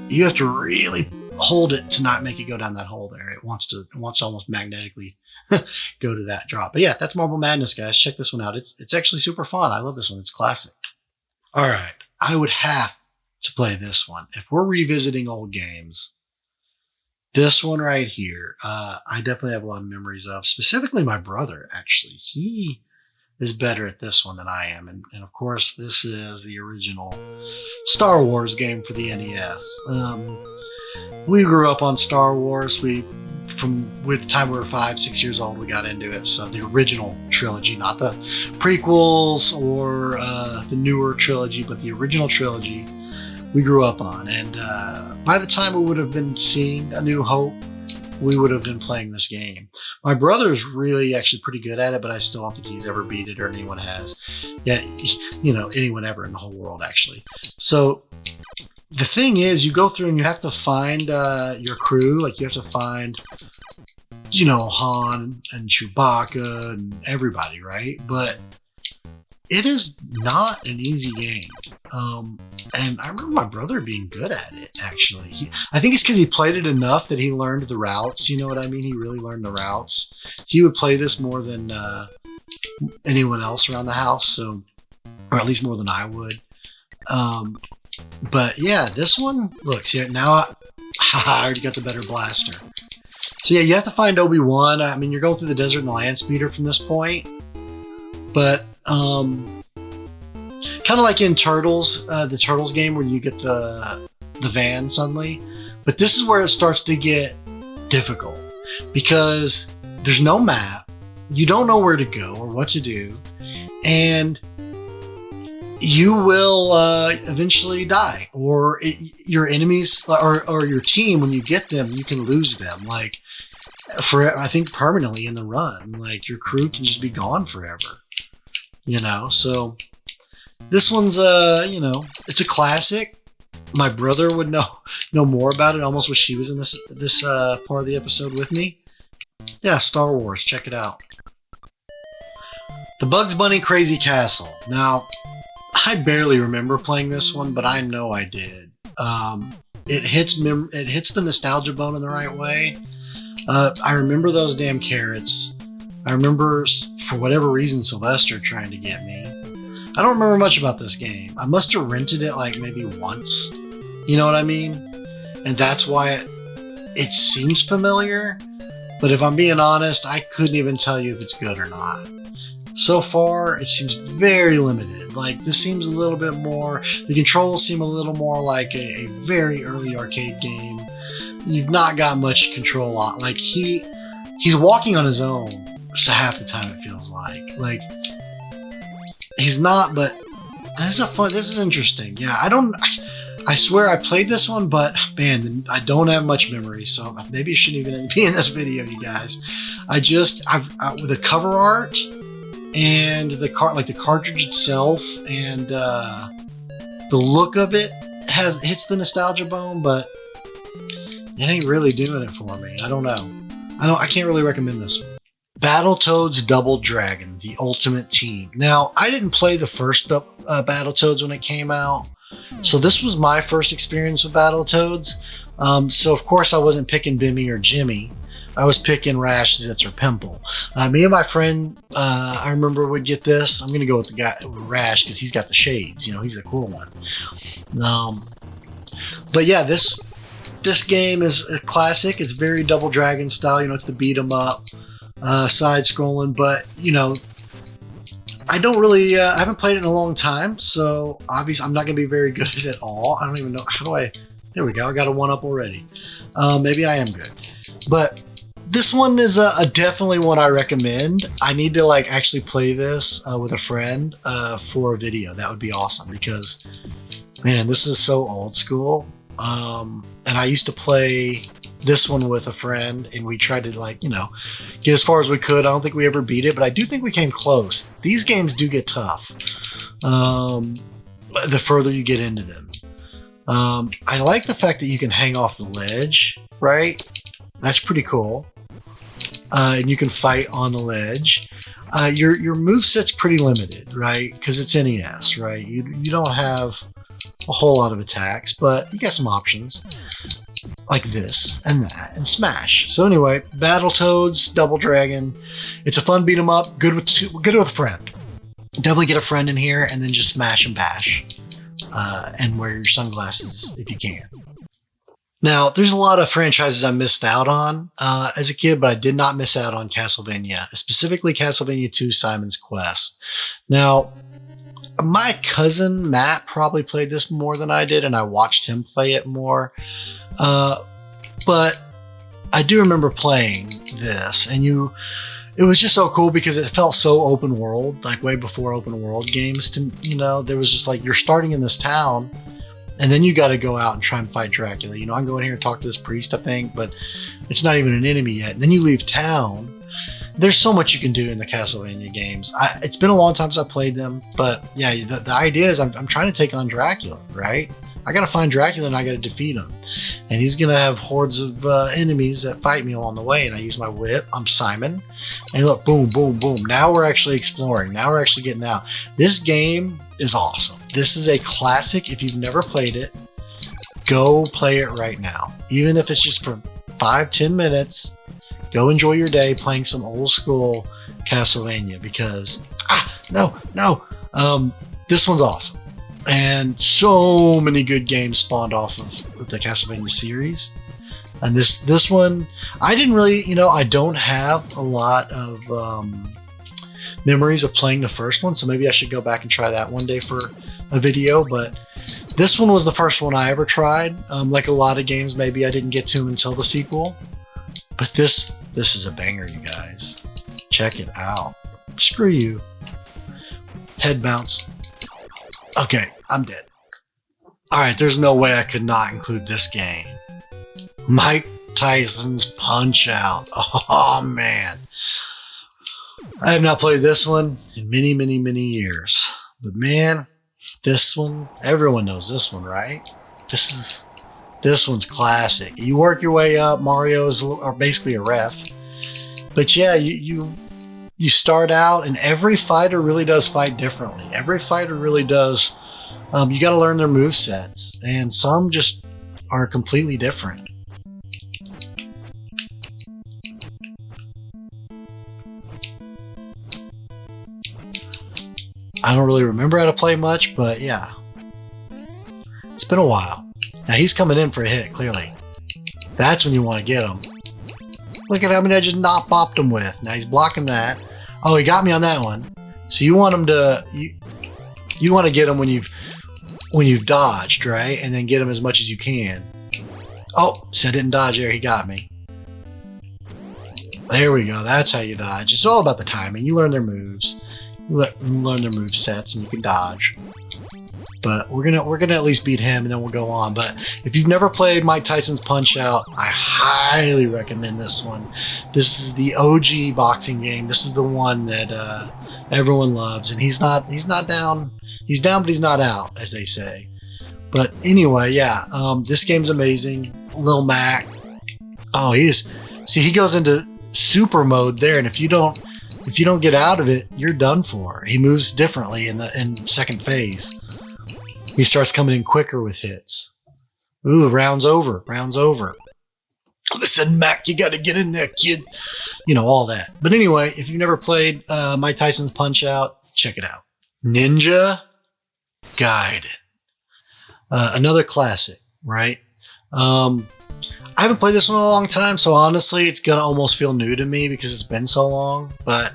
You have to really hold it to not make it go down that hole there. It wants to almost magnetically go to that drop. But yeah, that's Marble Madness, guys. Check this one out. It's actually super fun. I love this one. It's classic. All right, I would have to play this one if we're revisiting old games. This one right here, I definitely have a lot of memories of. Specifically, my brother. Actually, he is better at this one than I am. And of course, this is the original Star Wars game for the NES. We grew up on Star Wars. With the time we were 5, 6 years old, we got into it. So the original trilogy, not the prequels or the newer trilogy, but the original trilogy we grew up on. And by the time we would have been seeing A New Hope, we would have been playing this game. My brother's really actually pretty good at it, but I still don't think he's ever beat it or anyone has. Yeah, anyone ever in the whole world, actually. So the thing is, you go through and you have to find your crew. Like, you have to find, Han and Chewbacca and everybody, right? But it is not an easy game. And I remember my brother being good at it, actually. I think it's because he played it enough that he learned the routes. You know what I mean? He really learned the routes. He would play this more than anyone else around the house, or at least more than I would. But yeah, this one, look, see, now I already got the better blaster. So yeah, you have to find Obi-Wan. I mean, you're going through the desert in the land speeder from this point. But kind of like in Turtles, the Turtles game where you get the van suddenly. But this is where it starts to get difficult because there's no map. You don't know where to go or what to do. And you will eventually die. Or your enemies or your team, when you get them, you can lose them. Like, I think permanently in the run. Like, your crew can just be gone forever. So this one's it's a classic. My brother would know more about it. I almost wish he was in this part of the episode with me. Yeah, Star Wars. Check it out. The Bugs Bunny Crazy Castle. Now, I barely remember playing this one, but I know I did. It hits the nostalgia bone in the right way. I remember those damn carrots. I remember, for whatever reason, Sylvester trying to get me. I don't remember much about this game. I must have rented it like maybe once. You know what I mean? And that's why it seems familiar. But if I'm being honest, I couldn't even tell you if it's good or not. So far, it seems very limited. Like, this seems a little bit more... The controls seem a little more like a very early arcade game. You've not got much control on. Like, he's walking on his own. So half the time it feels like he's not, but this is interesting. Yeah, I swear I played this one, but man, I don't have much memory, so maybe it shouldn't even be in this video, you guys. I've with the cover art and the cartridge itself and the look of it hits the nostalgia bone, but it ain't really doing it for me. I don't know. I can't really recommend this one. Battletoads Double Dragon, the Ultimate Team. Now, I didn't play the first Battletoads when it came out, so this was my first experience with Battletoads. So, of course, I wasn't picking Bimmy or Jimmy. I was picking Rash, Zitz, or Pimple. Me and my friend, I remember would get this. I'm going to go with the guy, Rash, because he's got the shades. He's a cool one. But yeah, this game is a classic. It's very Double Dragon style. It's the beat 'em up. Side scrolling, but I don't really I haven't played it in a long time, so obviously I'm not gonna be very good at all. I don't even know there we go, I got a 1-up already. Maybe I am good, but this one is a definitely one I recommend. I need to actually play this with a friend for a video. That would be awesome, because man, this is so old school. And I used to play this one with a friend, and we tried to get as far as we could. I don't think we ever beat it, but I do think we came close. These games do get tough the further you get into them. I like the fact that you can hang off the ledge, right? That's pretty cool. And you can fight on the ledge. Your moveset's pretty limited, right? Because it's NES, right? You don't have a whole lot of attacks, but you got some options. Like this and that and Smash. So anyway, Battletoads Double Dragon. It's a fun beat 'em up. Good with a friend. Definitely get a friend in here and then just smash and bash. And wear your sunglasses if you can. Now, there's a lot of franchises I missed out on as a kid, but I did not miss out on Castlevania, specifically Castlevania 2 Simon's Quest. Now, my cousin Matt probably played this more than I did, and I watched him play it more. But I do remember playing this, and it was just so cool because it felt so open world, like way before open world games. There was just like, you're starting in this town, and then you got to go out and try and fight Dracula. I'm going here and talk to this priest, I think, but it's not even an enemy yet. And then you leave town. There's so much you can do in the Castlevania games. It's been a long time since I played them, but yeah, the idea is I'm trying to take on Dracula, right? I gotta find Dracula and I gotta defeat him. And he's gonna have hordes of enemies that fight me along the way, and I use my whip. I'm Simon. And look, boom, boom, boom. Now we're actually exploring. Now we're actually getting out. This game is awesome. This is a classic. If you've never played it, go play it right now. Even if it's just for 5-10 minutes, go enjoy your day playing some old school Castlevania because, no. This one's awesome. And so many good games spawned off of the Castlevania series. And this one, I didn't really, I don't have a lot of memories of playing the first one, so maybe I should go back and try that one day for a video. But this one was the first one I ever tried. Like a lot of games, maybe I didn't get to them until the sequel. But this is a banger, you guys. Check it out. Screw you. Head bounce. Okay, I'm dead. Alright, there's no way I could not include this game. Mike Tyson's Punch-Out. Oh, man. I have not played this one in many, many, many years. But man, this one, everyone knows this one, right? This one's classic. You work your way up. Mario is basically a ref. But yeah, you start out, and every fighter really does fight differently. Every fighter really does. You got to learn their movesets, and some just are completely different. I don't really remember how to play much, but yeah. It's been a while. Now he's coming in for a hit, clearly. That's when you want to get him. Look at how many I just not bopped him with. Now he's blocking that. Oh, he got me on that one. So you want him to... You want to get him when you've dodged, right? And then get him as much as you can. Oh, so I didn't dodge there. He got me. There we go. That's how you dodge. It's all about the timing. You learn their moves. You learn their move sets, and you can dodge. But we're gonna at least beat him, and then we'll go on. But if you've never played Mike Tyson's Punch-Out, I highly recommend this one. This is the OG boxing game. This is the one that everyone loves, and he's not down. He's down, but he's not out, as they say. But anyway, yeah, this game's amazing. Lil Mac. Oh, he goes into super mode there, and if you don't get out of it, you're done for. He moves differently in second phase. He starts coming in quicker with hits. Ooh, round's over. Listen, Mac, you gotta get in there, kid. All that. But anyway, if you've never played Mike Tyson's Punch-Out, check it out. Ninja Gaiden. Another classic, right? I haven't played this one in a long time, so honestly, it's gonna almost feel new to me because it's been so long. But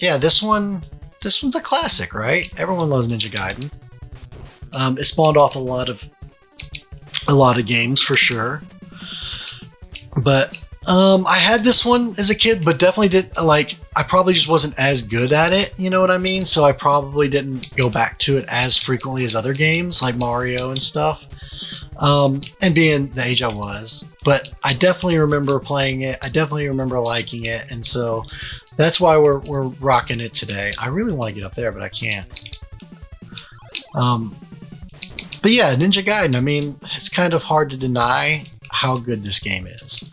yeah, this one's a classic, right? Everyone loves Ninja Gaiden. It spawned off a lot of games for sure. But I had this one as a kid, but definitely I probably just wasn't as good at it, you know what I mean? So I probably didn't go back to it as frequently as other games like Mario and stuff. And being the age I was, but I definitely remember playing it. I definitely remember liking it, and so that's why we're rocking it today. I really want to get up there, but I can't. But yeah, Ninja Gaiden. I mean, it's kind of hard to deny how good this game is.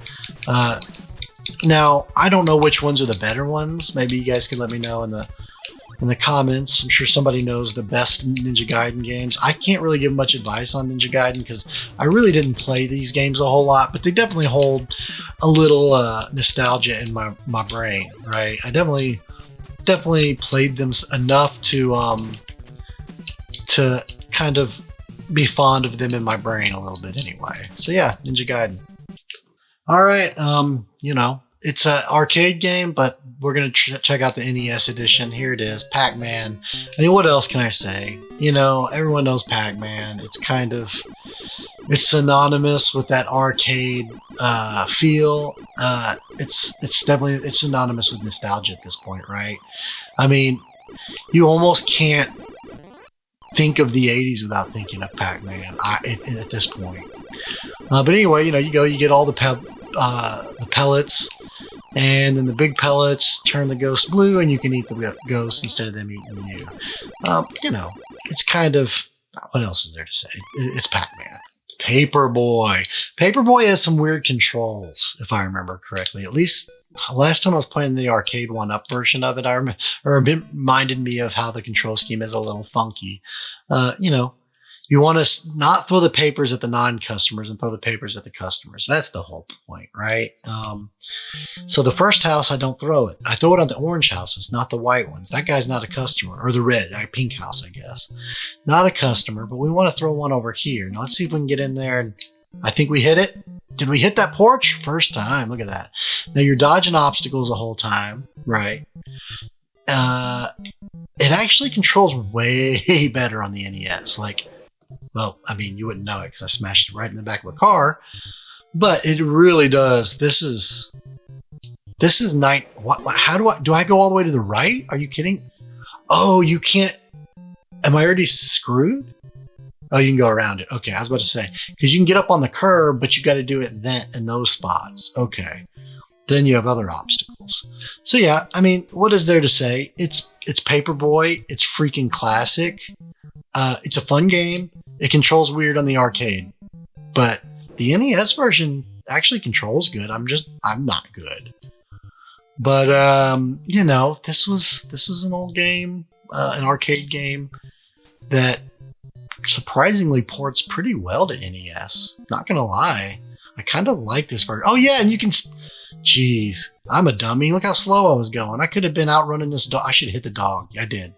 Now, I don't know which ones are the better ones. Maybe you guys can let me know in the comments. I'm sure somebody knows the best Ninja Gaiden games. I can't really give much advice on Ninja Gaiden because I really didn't play these games a whole lot, but they definitely hold a little nostalgia in my brain, right? I definitely played them enough to kind of be fond of them in my brain a little bit anyway. So yeah, Ninja Gaiden. All right, you know, it's an arcade game, but we're gonna check out the NES edition. Here it is, Pac-Man. I mean, what else can I say? You know, everyone knows Pac-Man. It's kind of, it's synonymous with that arcade feel. It's definitely, it's synonymous with nostalgia at this point, right? I mean, you almost can't think of the 80s without thinking of Pac-Man at this point. But anyway, you know, you get all the pellets, and then the big pellets turn the ghost blue, and you can eat the ghost instead of them eating you. You know, it's kind of, what else is there to say? It's Pac-Man. Paperboy. Paperboy has some weird controls, if I remember correctly. At least last time I was playing the arcade 1-up version of it, it reminded me of how the control scheme is a little funky. You know, you want to not throw the papers at the non-customers and throw the papers at the customers. That's the whole point, right? So the first house, I don't throw it. I throw it on the orange houses, not the white ones. That guy's not a customer. Or the red, pink house, I guess. Not a customer, but we want to throw one over here. Now let's see if we can get in there. And I think we hit it. Did we hit that porch? First time. Look at that. Now you're dodging obstacles the whole time, right? It actually controls way better on the NES. Like, well, I mean, you wouldn't know it because I smashed it right in the back of a car, but it really does. This is night. What? How do I go all the way to the right? Are you kidding? Oh, you can't. Am I already screwed? Oh, you can go around it. Okay, I was about to say, because you can get up on the curb, but you got to do it then in those spots. Okay, then you have other obstacles. So yeah, I mean, what is there to say? It's Paperboy. It's freaking classic. It's a fun game. It controls weird on the arcade, but the NES version actually controls good. I'm not good. But you know, this was an old game, an arcade game that surprisingly ports pretty well to NES. Not gonna lie, I kind of like this version. Oh yeah, and you can. Jeez, I'm a dummy. Look how slow I was going. I could have been outrunning this dog. I should have hit the dog. I did.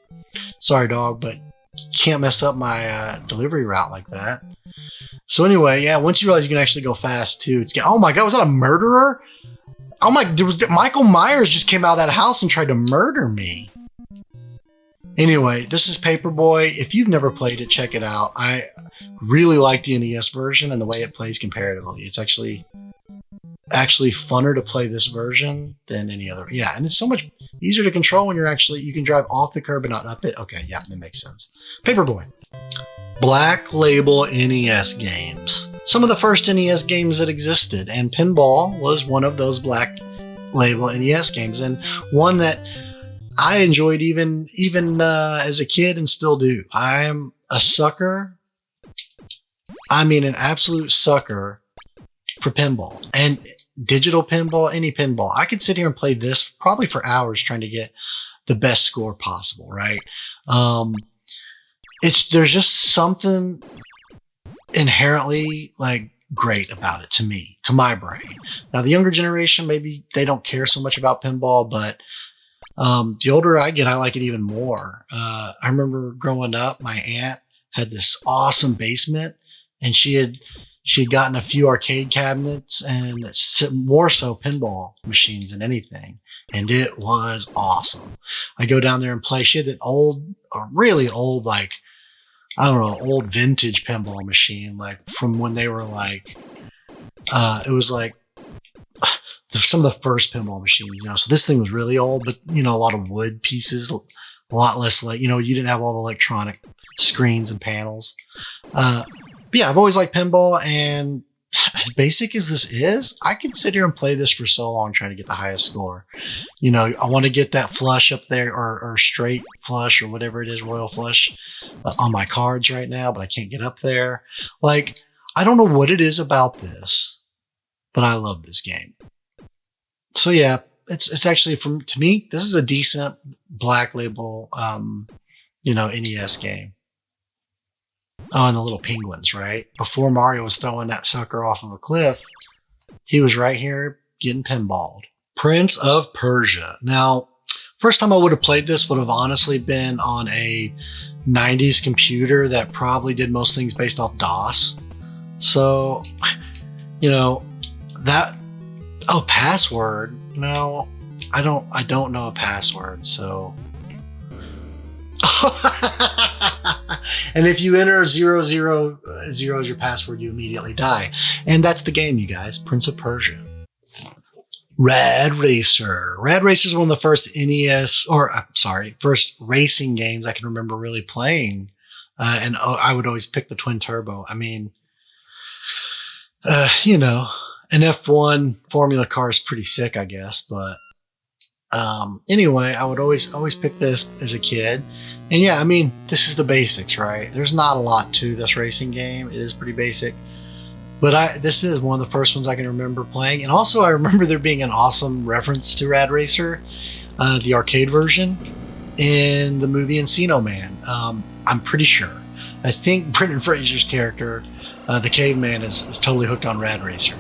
Sorry, dog, but can't mess up my delivery route like that. So anyway, yeah, once you realize you can actually go fast too. Oh my god, was that a murderer? Oh my, Michael Myers just came out of that house and tried to murder me. Anyway, this is Paperboy. If you've never played it, check it out. I really like the NES version and the way it plays comparatively. It's actually funner to play this version than any other. Yeah, and it's so much easier to control when you can drive off the curb and not up it. Okay, yeah, that makes sense. Paperboy. Black Label NES games. Some of the first NES games that existed, and Pinball was one of those Black Label NES games, and one that I enjoyed even as a kid and still do. I am a sucker. I mean, an absolute sucker for pinball. And digital pinball, any pinball. I could sit here and play this probably for hours trying to get the best score possible, right? There's just something inherently like great about it to me, to my brain. Now the younger generation, maybe they don't care so much about pinball, but the older I get, I like it even more. I remember growing up, my aunt had this awesome basement, and she had gotten a few arcade cabinets and more so pinball machines than anything. And it was awesome. I go down there and play. She had an really old, like, I don't know, old vintage pinball machine, like from when they were like, it was like some of the first pinball machines, you know. So this thing was really old, but, you know, a lot of wood pieces, a lot less, like, you know, you didn't have all the electronic screens and panels. But yeah, I've always liked pinball, and as basic as this is, I could sit here and play this for so long trying to get the highest score. You know, I want to get that flush up there, or straight flush, or whatever it is, royal flush, on my cards right now, but I can't get up there. Like, I don't know what it is about this, but I love this game. So yeah, it's actually, to me, this is a decent Black Label, you know, NES game. Oh, and the little penguins, right? Before Mario was throwing that sucker off of a cliff, he was right here getting pinballed. Prince of Persia. Now, First time I would have played this would have honestly been on a 90s computer that probably did most things based off DOS. So, you know, that, oh, password. No, I don't know a password. So, and if you enter 000 as your password, you immediately die. And that's the game, you guys. Prince of Persia. Rad Racer. Rad Racer is one of the first NES, first racing games I can remember really playing. And I would always pick the twin turbo. I mean, you know, an F1 Formula car is pretty sick, I guess. But anyway, I would always pick this as a kid. And yeah, I mean, this is the basics, right? There's not a lot to this racing game. It is pretty basic. But this is one of the first ones I can remember playing. And also I remember there being an awesome reference to Rad Racer, the arcade version, in the movie Encino Man. I'm pretty sure. I think Brendan Fraser's character, the caveman, is totally hooked on Rad Racer.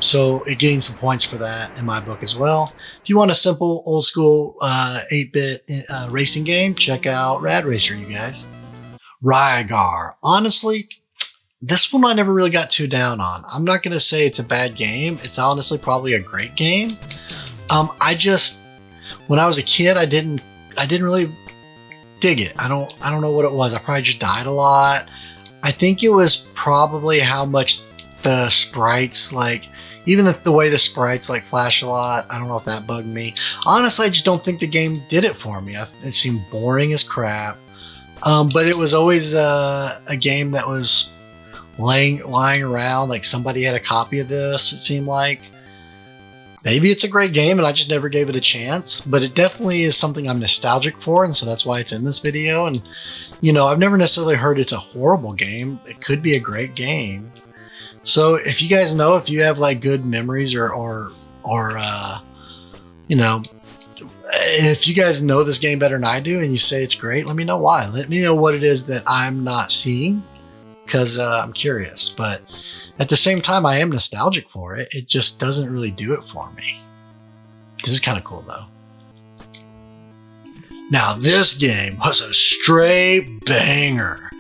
So it gained some points for that in my book as well. If you want a simple, old school 8-bit racing game, check out Rad Racer, you guys. Rygar. Honestly, this one I never really got too down on. I'm not going to say it's a bad game. It's honestly probably a great game. When I was a kid, I didn't really dig it. I don't know what it was. I probably just died a lot. I think it was probably how much the sprites, like, even the way the sprites like flash a lot. I don't know if that bugged me. Honestly, I just don't think the game did it for me. It seemed boring as crap. But it was always a game that was lying around, like somebody had a copy of this. It seemed like maybe it's a great game and I just never gave it a chance, but it definitely is something I'm nostalgic for, and so that's why it's in this video. And you know, I've never necessarily heard it's a horrible game. It could be a great game. So if you guys know, if you have like good memories or you know, if you guys know this game better than I do and you say it's great, let me know why. Let me know what it is that I'm not seeing, because I'm curious. But at the same time, I am nostalgic for it. It just doesn't really do it for me. This is kind of cool though. Now this game was a straight banger.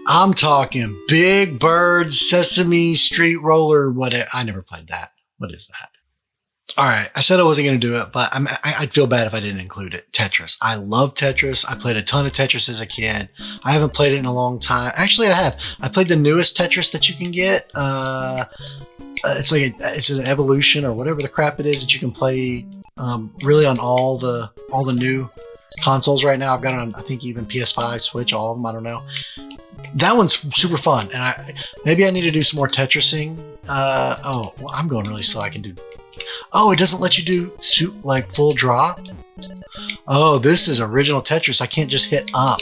I'm talking Big Bird, Sesame Street Roller. I never played that. What is that? All right, I said I wasn't going to do it, but I'd feel bad if I didn't include it. Tetris. I love Tetris. I played a ton of Tetris as a kid. I haven't played it in a long time. Actually, I have. I played the newest Tetris that you can get. It's an evolution or whatever the crap it is that you can play really on all the new consoles right now. I've got it on, I think, even PS5, Switch, all of them. I don't know. That one's super fun, and maybe I need to do some more Tetrising. I'm going really slow. I can do. Oh, it doesn't let you do full drop. Oh, this is original Tetris. I can't just hit up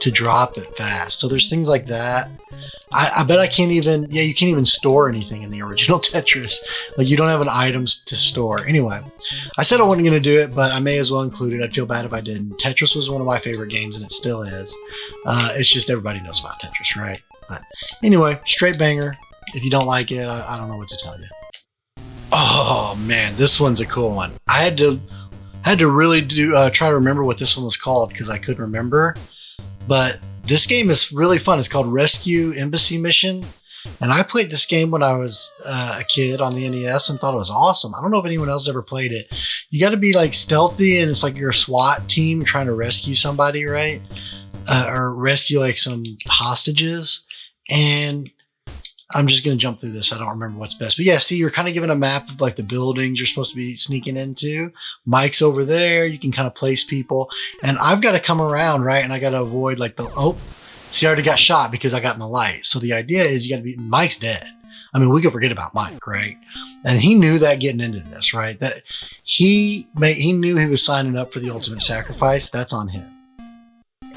to drop it fast. So there's things like that. I bet I can't even. Yeah, you can't even store anything in the original Tetris. Like, you don't have an items to store. Anyway, I said I wasn't going to do it, but I may as well include it. I'd feel bad if I didn't. Tetris was one of my favorite games, and it still is. It's just everybody knows about Tetris, right? But anyway, straight banger. If you don't like it, I don't know what to tell you. Oh man, this one's a cool one. I had to really try to remember what this one was called because I couldn't remember. But this game is really fun. It's called Rescue Embassy Mission. And I played this game when I was a kid on the NES and thought it was awesome. I don't know if anyone else ever played it. You got to be like stealthy, and it's like you're a SWAT team trying to rescue somebody, right? Or rescue like some hostages. And I'm just going to jump through this. I don't remember what's best. But yeah, see, you're kind of given a map of like the buildings you're supposed to be sneaking into. Mike's over there. You can kind of place people. And I've got to come around, right? And I got to avoid like see, I already got shot because I got in the light. So the idea is you got to be, Mike's dead. I mean, we could forget about Mike, right? And he knew that getting into this, right? That he knew he was signing up for the ultimate sacrifice. That's on him.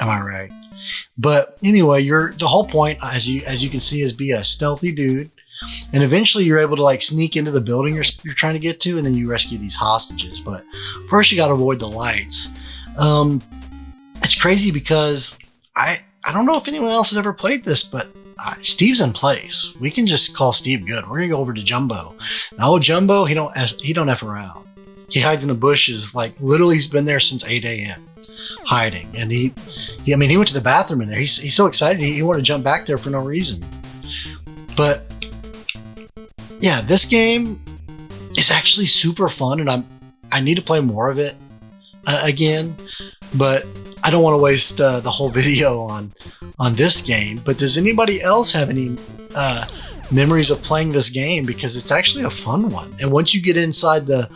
Am I right? But anyway, the whole point, as you can see, is be a stealthy dude, and eventually you're able to like sneak into the building you're trying to get to, and then you rescue these hostages. But first, you got to avoid the lights. It's crazy because I don't know if anyone else has ever played this, but Steve's in place. We can just call Steve good. We're gonna go over to Jumbo. Now, Jumbo, he don't F around. he hides in the bushes. Like literally, he's been there since 8 a.m. hiding, and he I mean, he went to the bathroom in there. He's so excited he wanted to jump back there for no reason. But yeah, this game is actually super fun, and I need to play more of it again. But I don't want to waste the whole video on this game. But does anybody else have any memories of playing this game? Because it's actually a fun one. And once you get inside the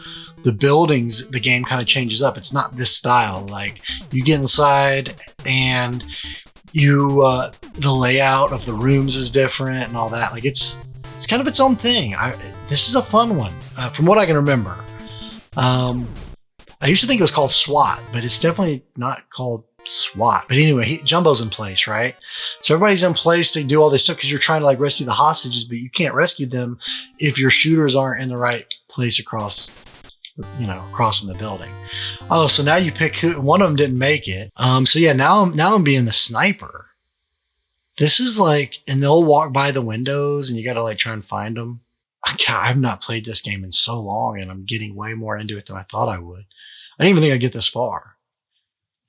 buildings, the game kind of changes up. It's not this style. Like you get inside and you the layout of the rooms is different and all that. Like it's kind of its own thing. This is a fun one from what I can remember. I used to think it was called SWAT, but it's definitely not called SWAT. But anyway, Jumbo's in place, right? So everybody's in place to do all this stuff because you're trying to like rescue the hostages, but you can't rescue them if your shooters aren't in the right place across crossing the building. Oh, so now you pick who. One of them didn't make it. So yeah, now I'm being the sniper. This is like, and they'll walk by the windows, and you got to like try and find them. I've not played this game in so long, and I'm getting way more into it than I thought I would. I didn't even think I'd get this far,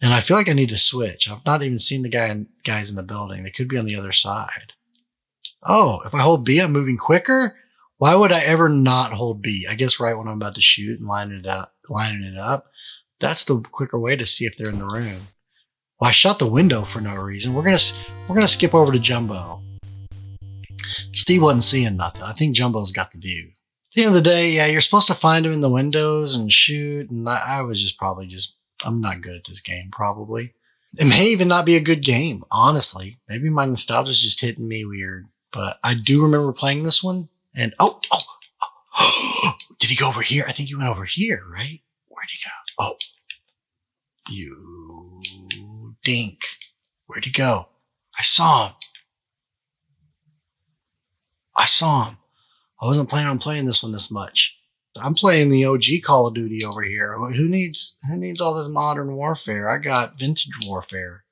and I feel like I need to switch. I've not even seen the guys in the building. They could be on the other side. Oh, if I hold B, I'm moving quicker. Why would I ever not hold B? I guess right when I'm about to shoot and lining it up. That's the quicker way to see if they're in the room. Well, I shot the window for no reason. We're gonna skip over to Jumbo. Steve wasn't seeing nothing. I think Jumbo's got the view. At the end of the day, yeah, you're supposed to find him in the windows and shoot. And I was I'm not good at this game, probably. It may even not be a good game, honestly. Maybe my nostalgia's just hitting me weird. But I do remember playing this one. And oh, did he go over here? I think he went over here, right? Where'd he go? Oh, you dink. Where'd he go? I saw him. I wasn't planning on playing this one this much. I'm playing the OG Call of Duty over here. Who needs all this modern warfare? I got vintage warfare.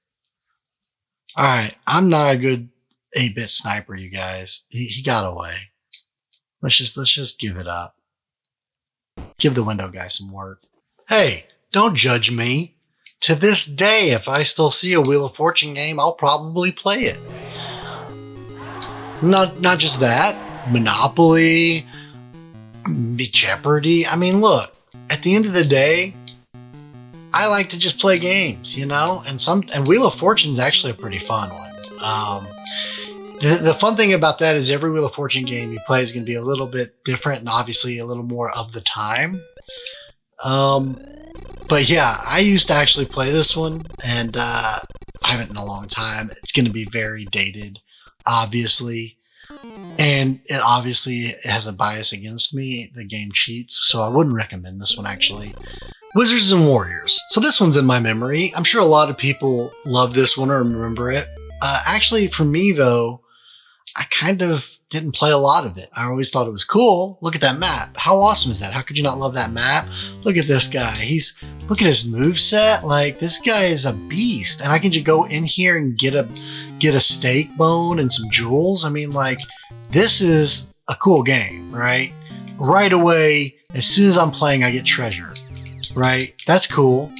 All right, I'm not a good 8-bit sniper, you guys. He got away. Let's just give it up. Give the window guy some work. Hey, don't judge me. To this day, if I still see a Wheel of Fortune game, I'll probably play it. Not just that. Monopoly, Jeopardy. I mean, look, at the end of the day, I like to just play games, and Wheel of Fortune's actually a pretty fun one. The fun thing about that is every Wheel of Fortune game you play is going to be a little bit different and obviously a little more of the time. But yeah, I used to actually play this one, and I haven't in a long time. It's going to be very dated, obviously. And it obviously has a bias against me. The game cheats, so I wouldn't recommend this one, actually. Wizards and Warriors. So this one's in my memory. I'm sure a lot of people love this one or remember it. Actually, for me, though, I kind of didn't play a lot of it. I always thought it was cool. Look at that map. How awesome is that? How could you not love that map? Look at this guy. Look at his moveset. Like, this guy is a beast. And I can just go in here and get a steak bone and some jewels. I mean, like, this is a cool game, right? Right away, as soon as I'm playing, I get treasure, right? That's cool.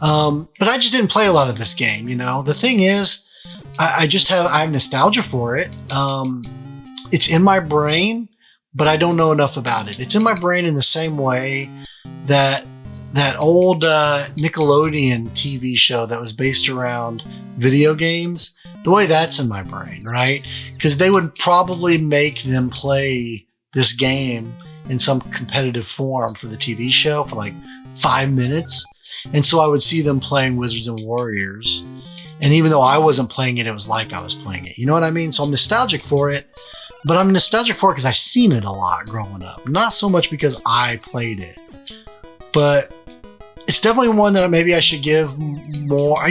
But I just didn't play a lot of this game, The thing is, I have nostalgia for it. It's in my brain, but I don't know enough about it. It's in my brain in the same way that old Nickelodeon TV show that was based around video games, the way that's in my brain, right? Because they would probably make them play this game in some competitive form for the TV show for like 5 minutes. And so I would see them playing Wizards and Warriors. And even though I wasn't playing it, it was like I was playing it. You know what I mean? So I'm nostalgic for it, but I'm nostalgic for it because I've seen it a lot growing up. Not so much because I played it, but it's definitely one that maybe I should give more, I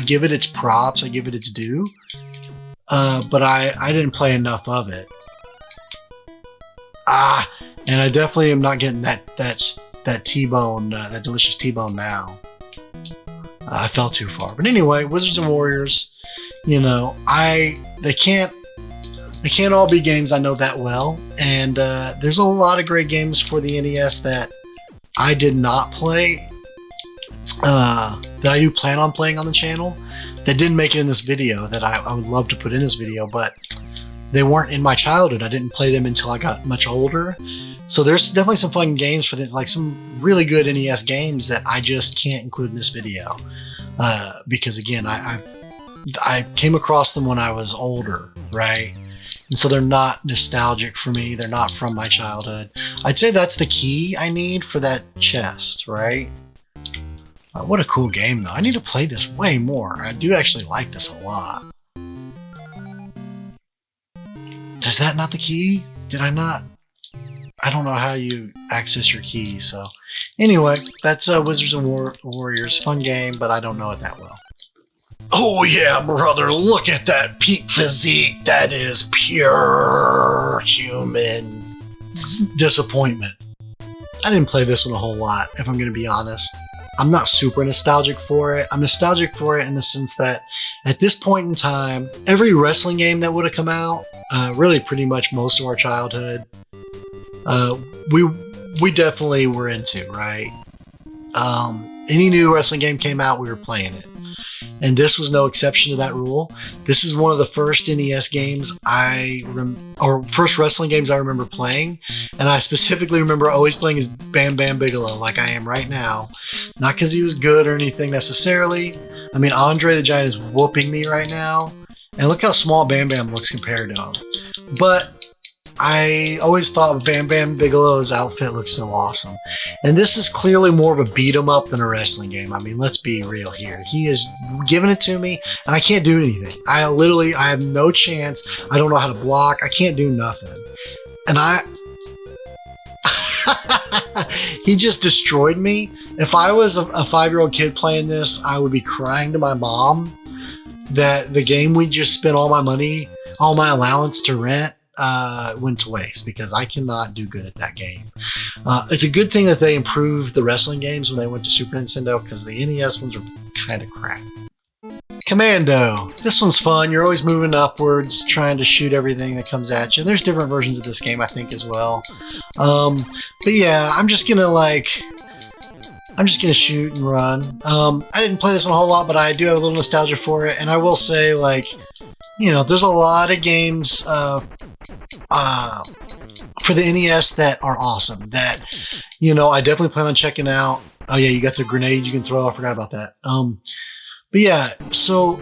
give it its props, I give it its due, but I didn't play enough of it. And I definitely am not getting that T-bone, that delicious T-bone now. I fell too far. But anyway, Wizards and Warriors, they can't all be games I know that well. And there's a lot of great games for the NES that I did not play, that I do plan on playing on the channel, that didn't make it in this video, that I would love to put in this video, but they weren't in my childhood. I didn't play them until I got much older. So there's definitely some fun games for this, like some really good NES games that I just can't include in this video. Because again, I came across them when I was older, right? And so they're not nostalgic for me. They're not from my childhood. I'd say that's the key I need for that chest, right? What a cool game, though. I need to play this way more. I do actually like this a lot. Is that not the key? Did I not? I don't know how you access your key, so... Anyway, that's Wizards and Warriors. Fun game, but I don't know it that well. Oh yeah, brother, look at that peak physique. That is pure human disappointment. I didn't play this one a whole lot, if I'm going to be honest. I'm not super nostalgic for it. I'm nostalgic for it in the sense that at this point in time, every wrestling game that would have come out, really pretty much most of our childhood, we definitely were into, right? Any new wrestling game came out, we were playing it. And this was no exception to that rule. This is one of the first NES games first wrestling games I remember playing. And I specifically remember always playing as Bam Bam Bigelow, like I am right now. Not because he was good or anything necessarily. I mean, Andre the Giant is whooping me right now. And look how small Bam Bam looks compared to him. But I always thought Bam Bam Bigelow's outfit looked so awesome. And this is clearly more of a beat 'em up than a wrestling game. I mean, let's be real here. He is giving it to me, and I can't do anything. I have no chance. I don't know how to block. I can't do nothing. And he just destroyed me. If I was a 5-year-old kid playing this, I would be crying to my mom that the game we just spent all my money, all my allowance to rent, went to waste, because I cannot do good at that game. It's a good thing that they improved the wrestling games when they went to Super Nintendo, because the NES ones are kind of crap. Commando. This one's fun. You're always moving upwards, trying to shoot everything that comes at you. There's different versions of this game, I think, as well. But yeah, I'm just gonna shoot and run. I didn't play this one a whole lot, but I do have a little nostalgia for it, and I will say, like, you know, there's a lot of games for the NES that are awesome, that, you know, I definitely plan on checking out. Oh yeah, you got the grenade you can throw. I forgot about that. But yeah, so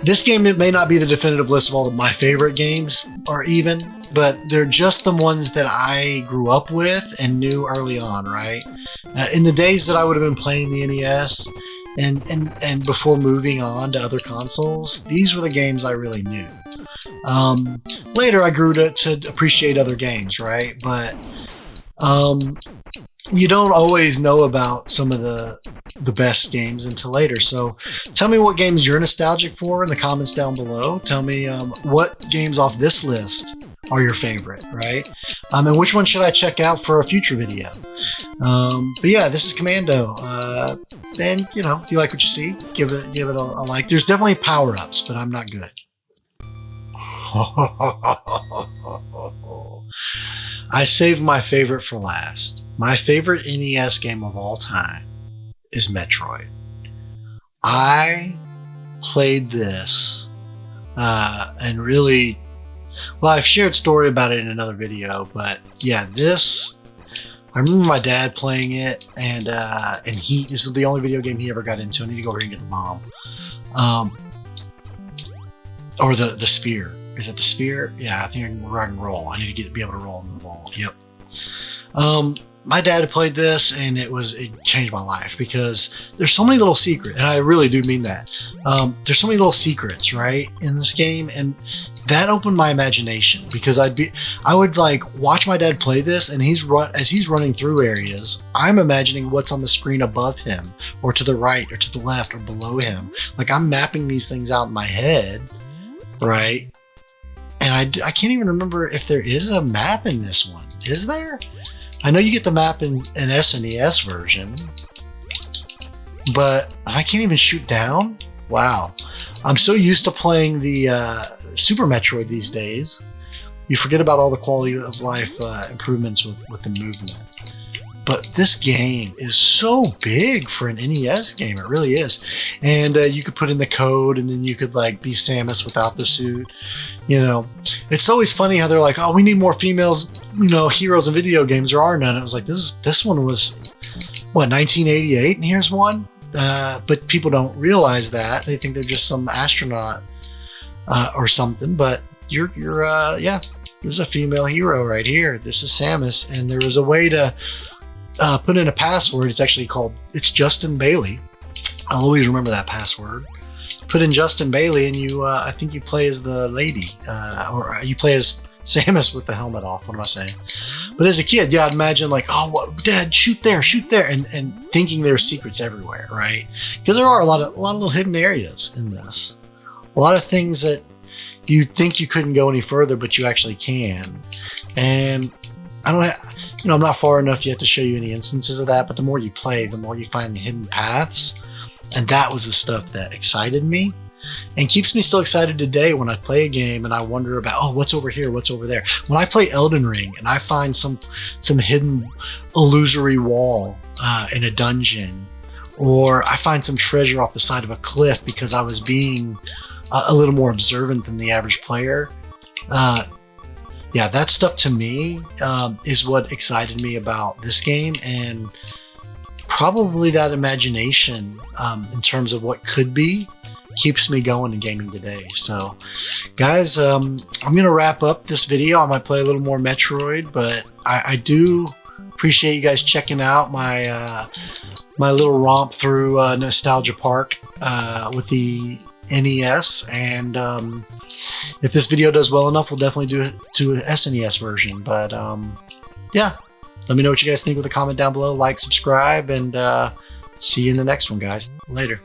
this game, it may not be the definitive list of all of my favorite games, or even, but they're just the ones that I grew up with and knew early on, right? In the days that I would have been playing the NES, and before moving on to other consoles, these were the games I really knew. Later I grew to appreciate other games, right? But you don't always know about some of the best games until later. So tell me what games you're nostalgic for in the comments down below. Tell me what games off this list are your favorite, right? And which one should I check out for a future video? But yeah, this is Commando. And you know, if you like what you see, give it a like. There's definitely power-ups, but I'm not good. I saved my favorite for last. My favorite NES game of all time is Metroid. I played this and really, well, I've shared story about it in another video, but yeah, this, I remember my dad playing it, and this is the only video game he ever got into. I need to go over here and get the bomb. Or the spear. Is it the spear? Yeah, I think I can roll. I need to be able to roll into the ball. Yep. My dad played this, and it changed my life, because there's so many little secrets, and I really do mean that. There's so many little secrets, right, in this game, and that opened my imagination, because I would like watch my dad play this, and as he's running through areas, I'm imagining what's on the screen above him, or to the right, or to the left, or below him. Like, I'm mapping these things out in my head, right? And I can't even remember if there is a map in this one. Is there? I know you get the map in an SNES version, but I can't even shoot down? Wow. I'm so used to playing the Super Metroid these days. You forget about all the quality of life improvements with the movement. But this game is so big for an NES game. It really is. And you could put in the code, and then you could like be Samus without the suit. You know, it's always funny how they're like, "Oh, we need more females, you know, heroes in video games." There are none. It was like this one was what, 1988, and here's one. But people don't realize that. They think they're just some astronaut or something. But yeah, this is a female hero right here. This is Samus, and there was a way to put in a password. It's Justin Bailey. I'll always remember that password. Put in Justin Bailey, and you, I think you play as the lady, or you play as Samus with the helmet off. What am I saying? But as a kid, yeah, I'd imagine like, oh, what, Dad, shoot there, and thinking there are secrets everywhere, right? Because there are a lot of little hidden areas in this. A lot of things that you think you couldn't go any further, but you actually can. And I'm not far enough yet to show you any instances of that, but the more you play, the more you find the hidden paths. And that was the stuff that excited me and keeps me still excited today when I play a game and I wonder about, oh, what's over here, what's over there. When I play Elden Ring and I find some hidden illusory wall in a dungeon, or I find some treasure off the side of a cliff because I was being a little more observant than the average player. Yeah, that stuff to me is what excited me about this game, and probably that imagination in terms of what could be keeps me going in gaming today. So, guys, I'm going to wrap up this video. I might play a little more Metroid, but I do appreciate you guys checking out my my little romp through Nostalgia Park with the NES, and if this video does well enough, we'll definitely do it to an SNES version. But yeah, let me know what you guys think with a comment down below, like, subscribe, and see you in the next one, guys. Later.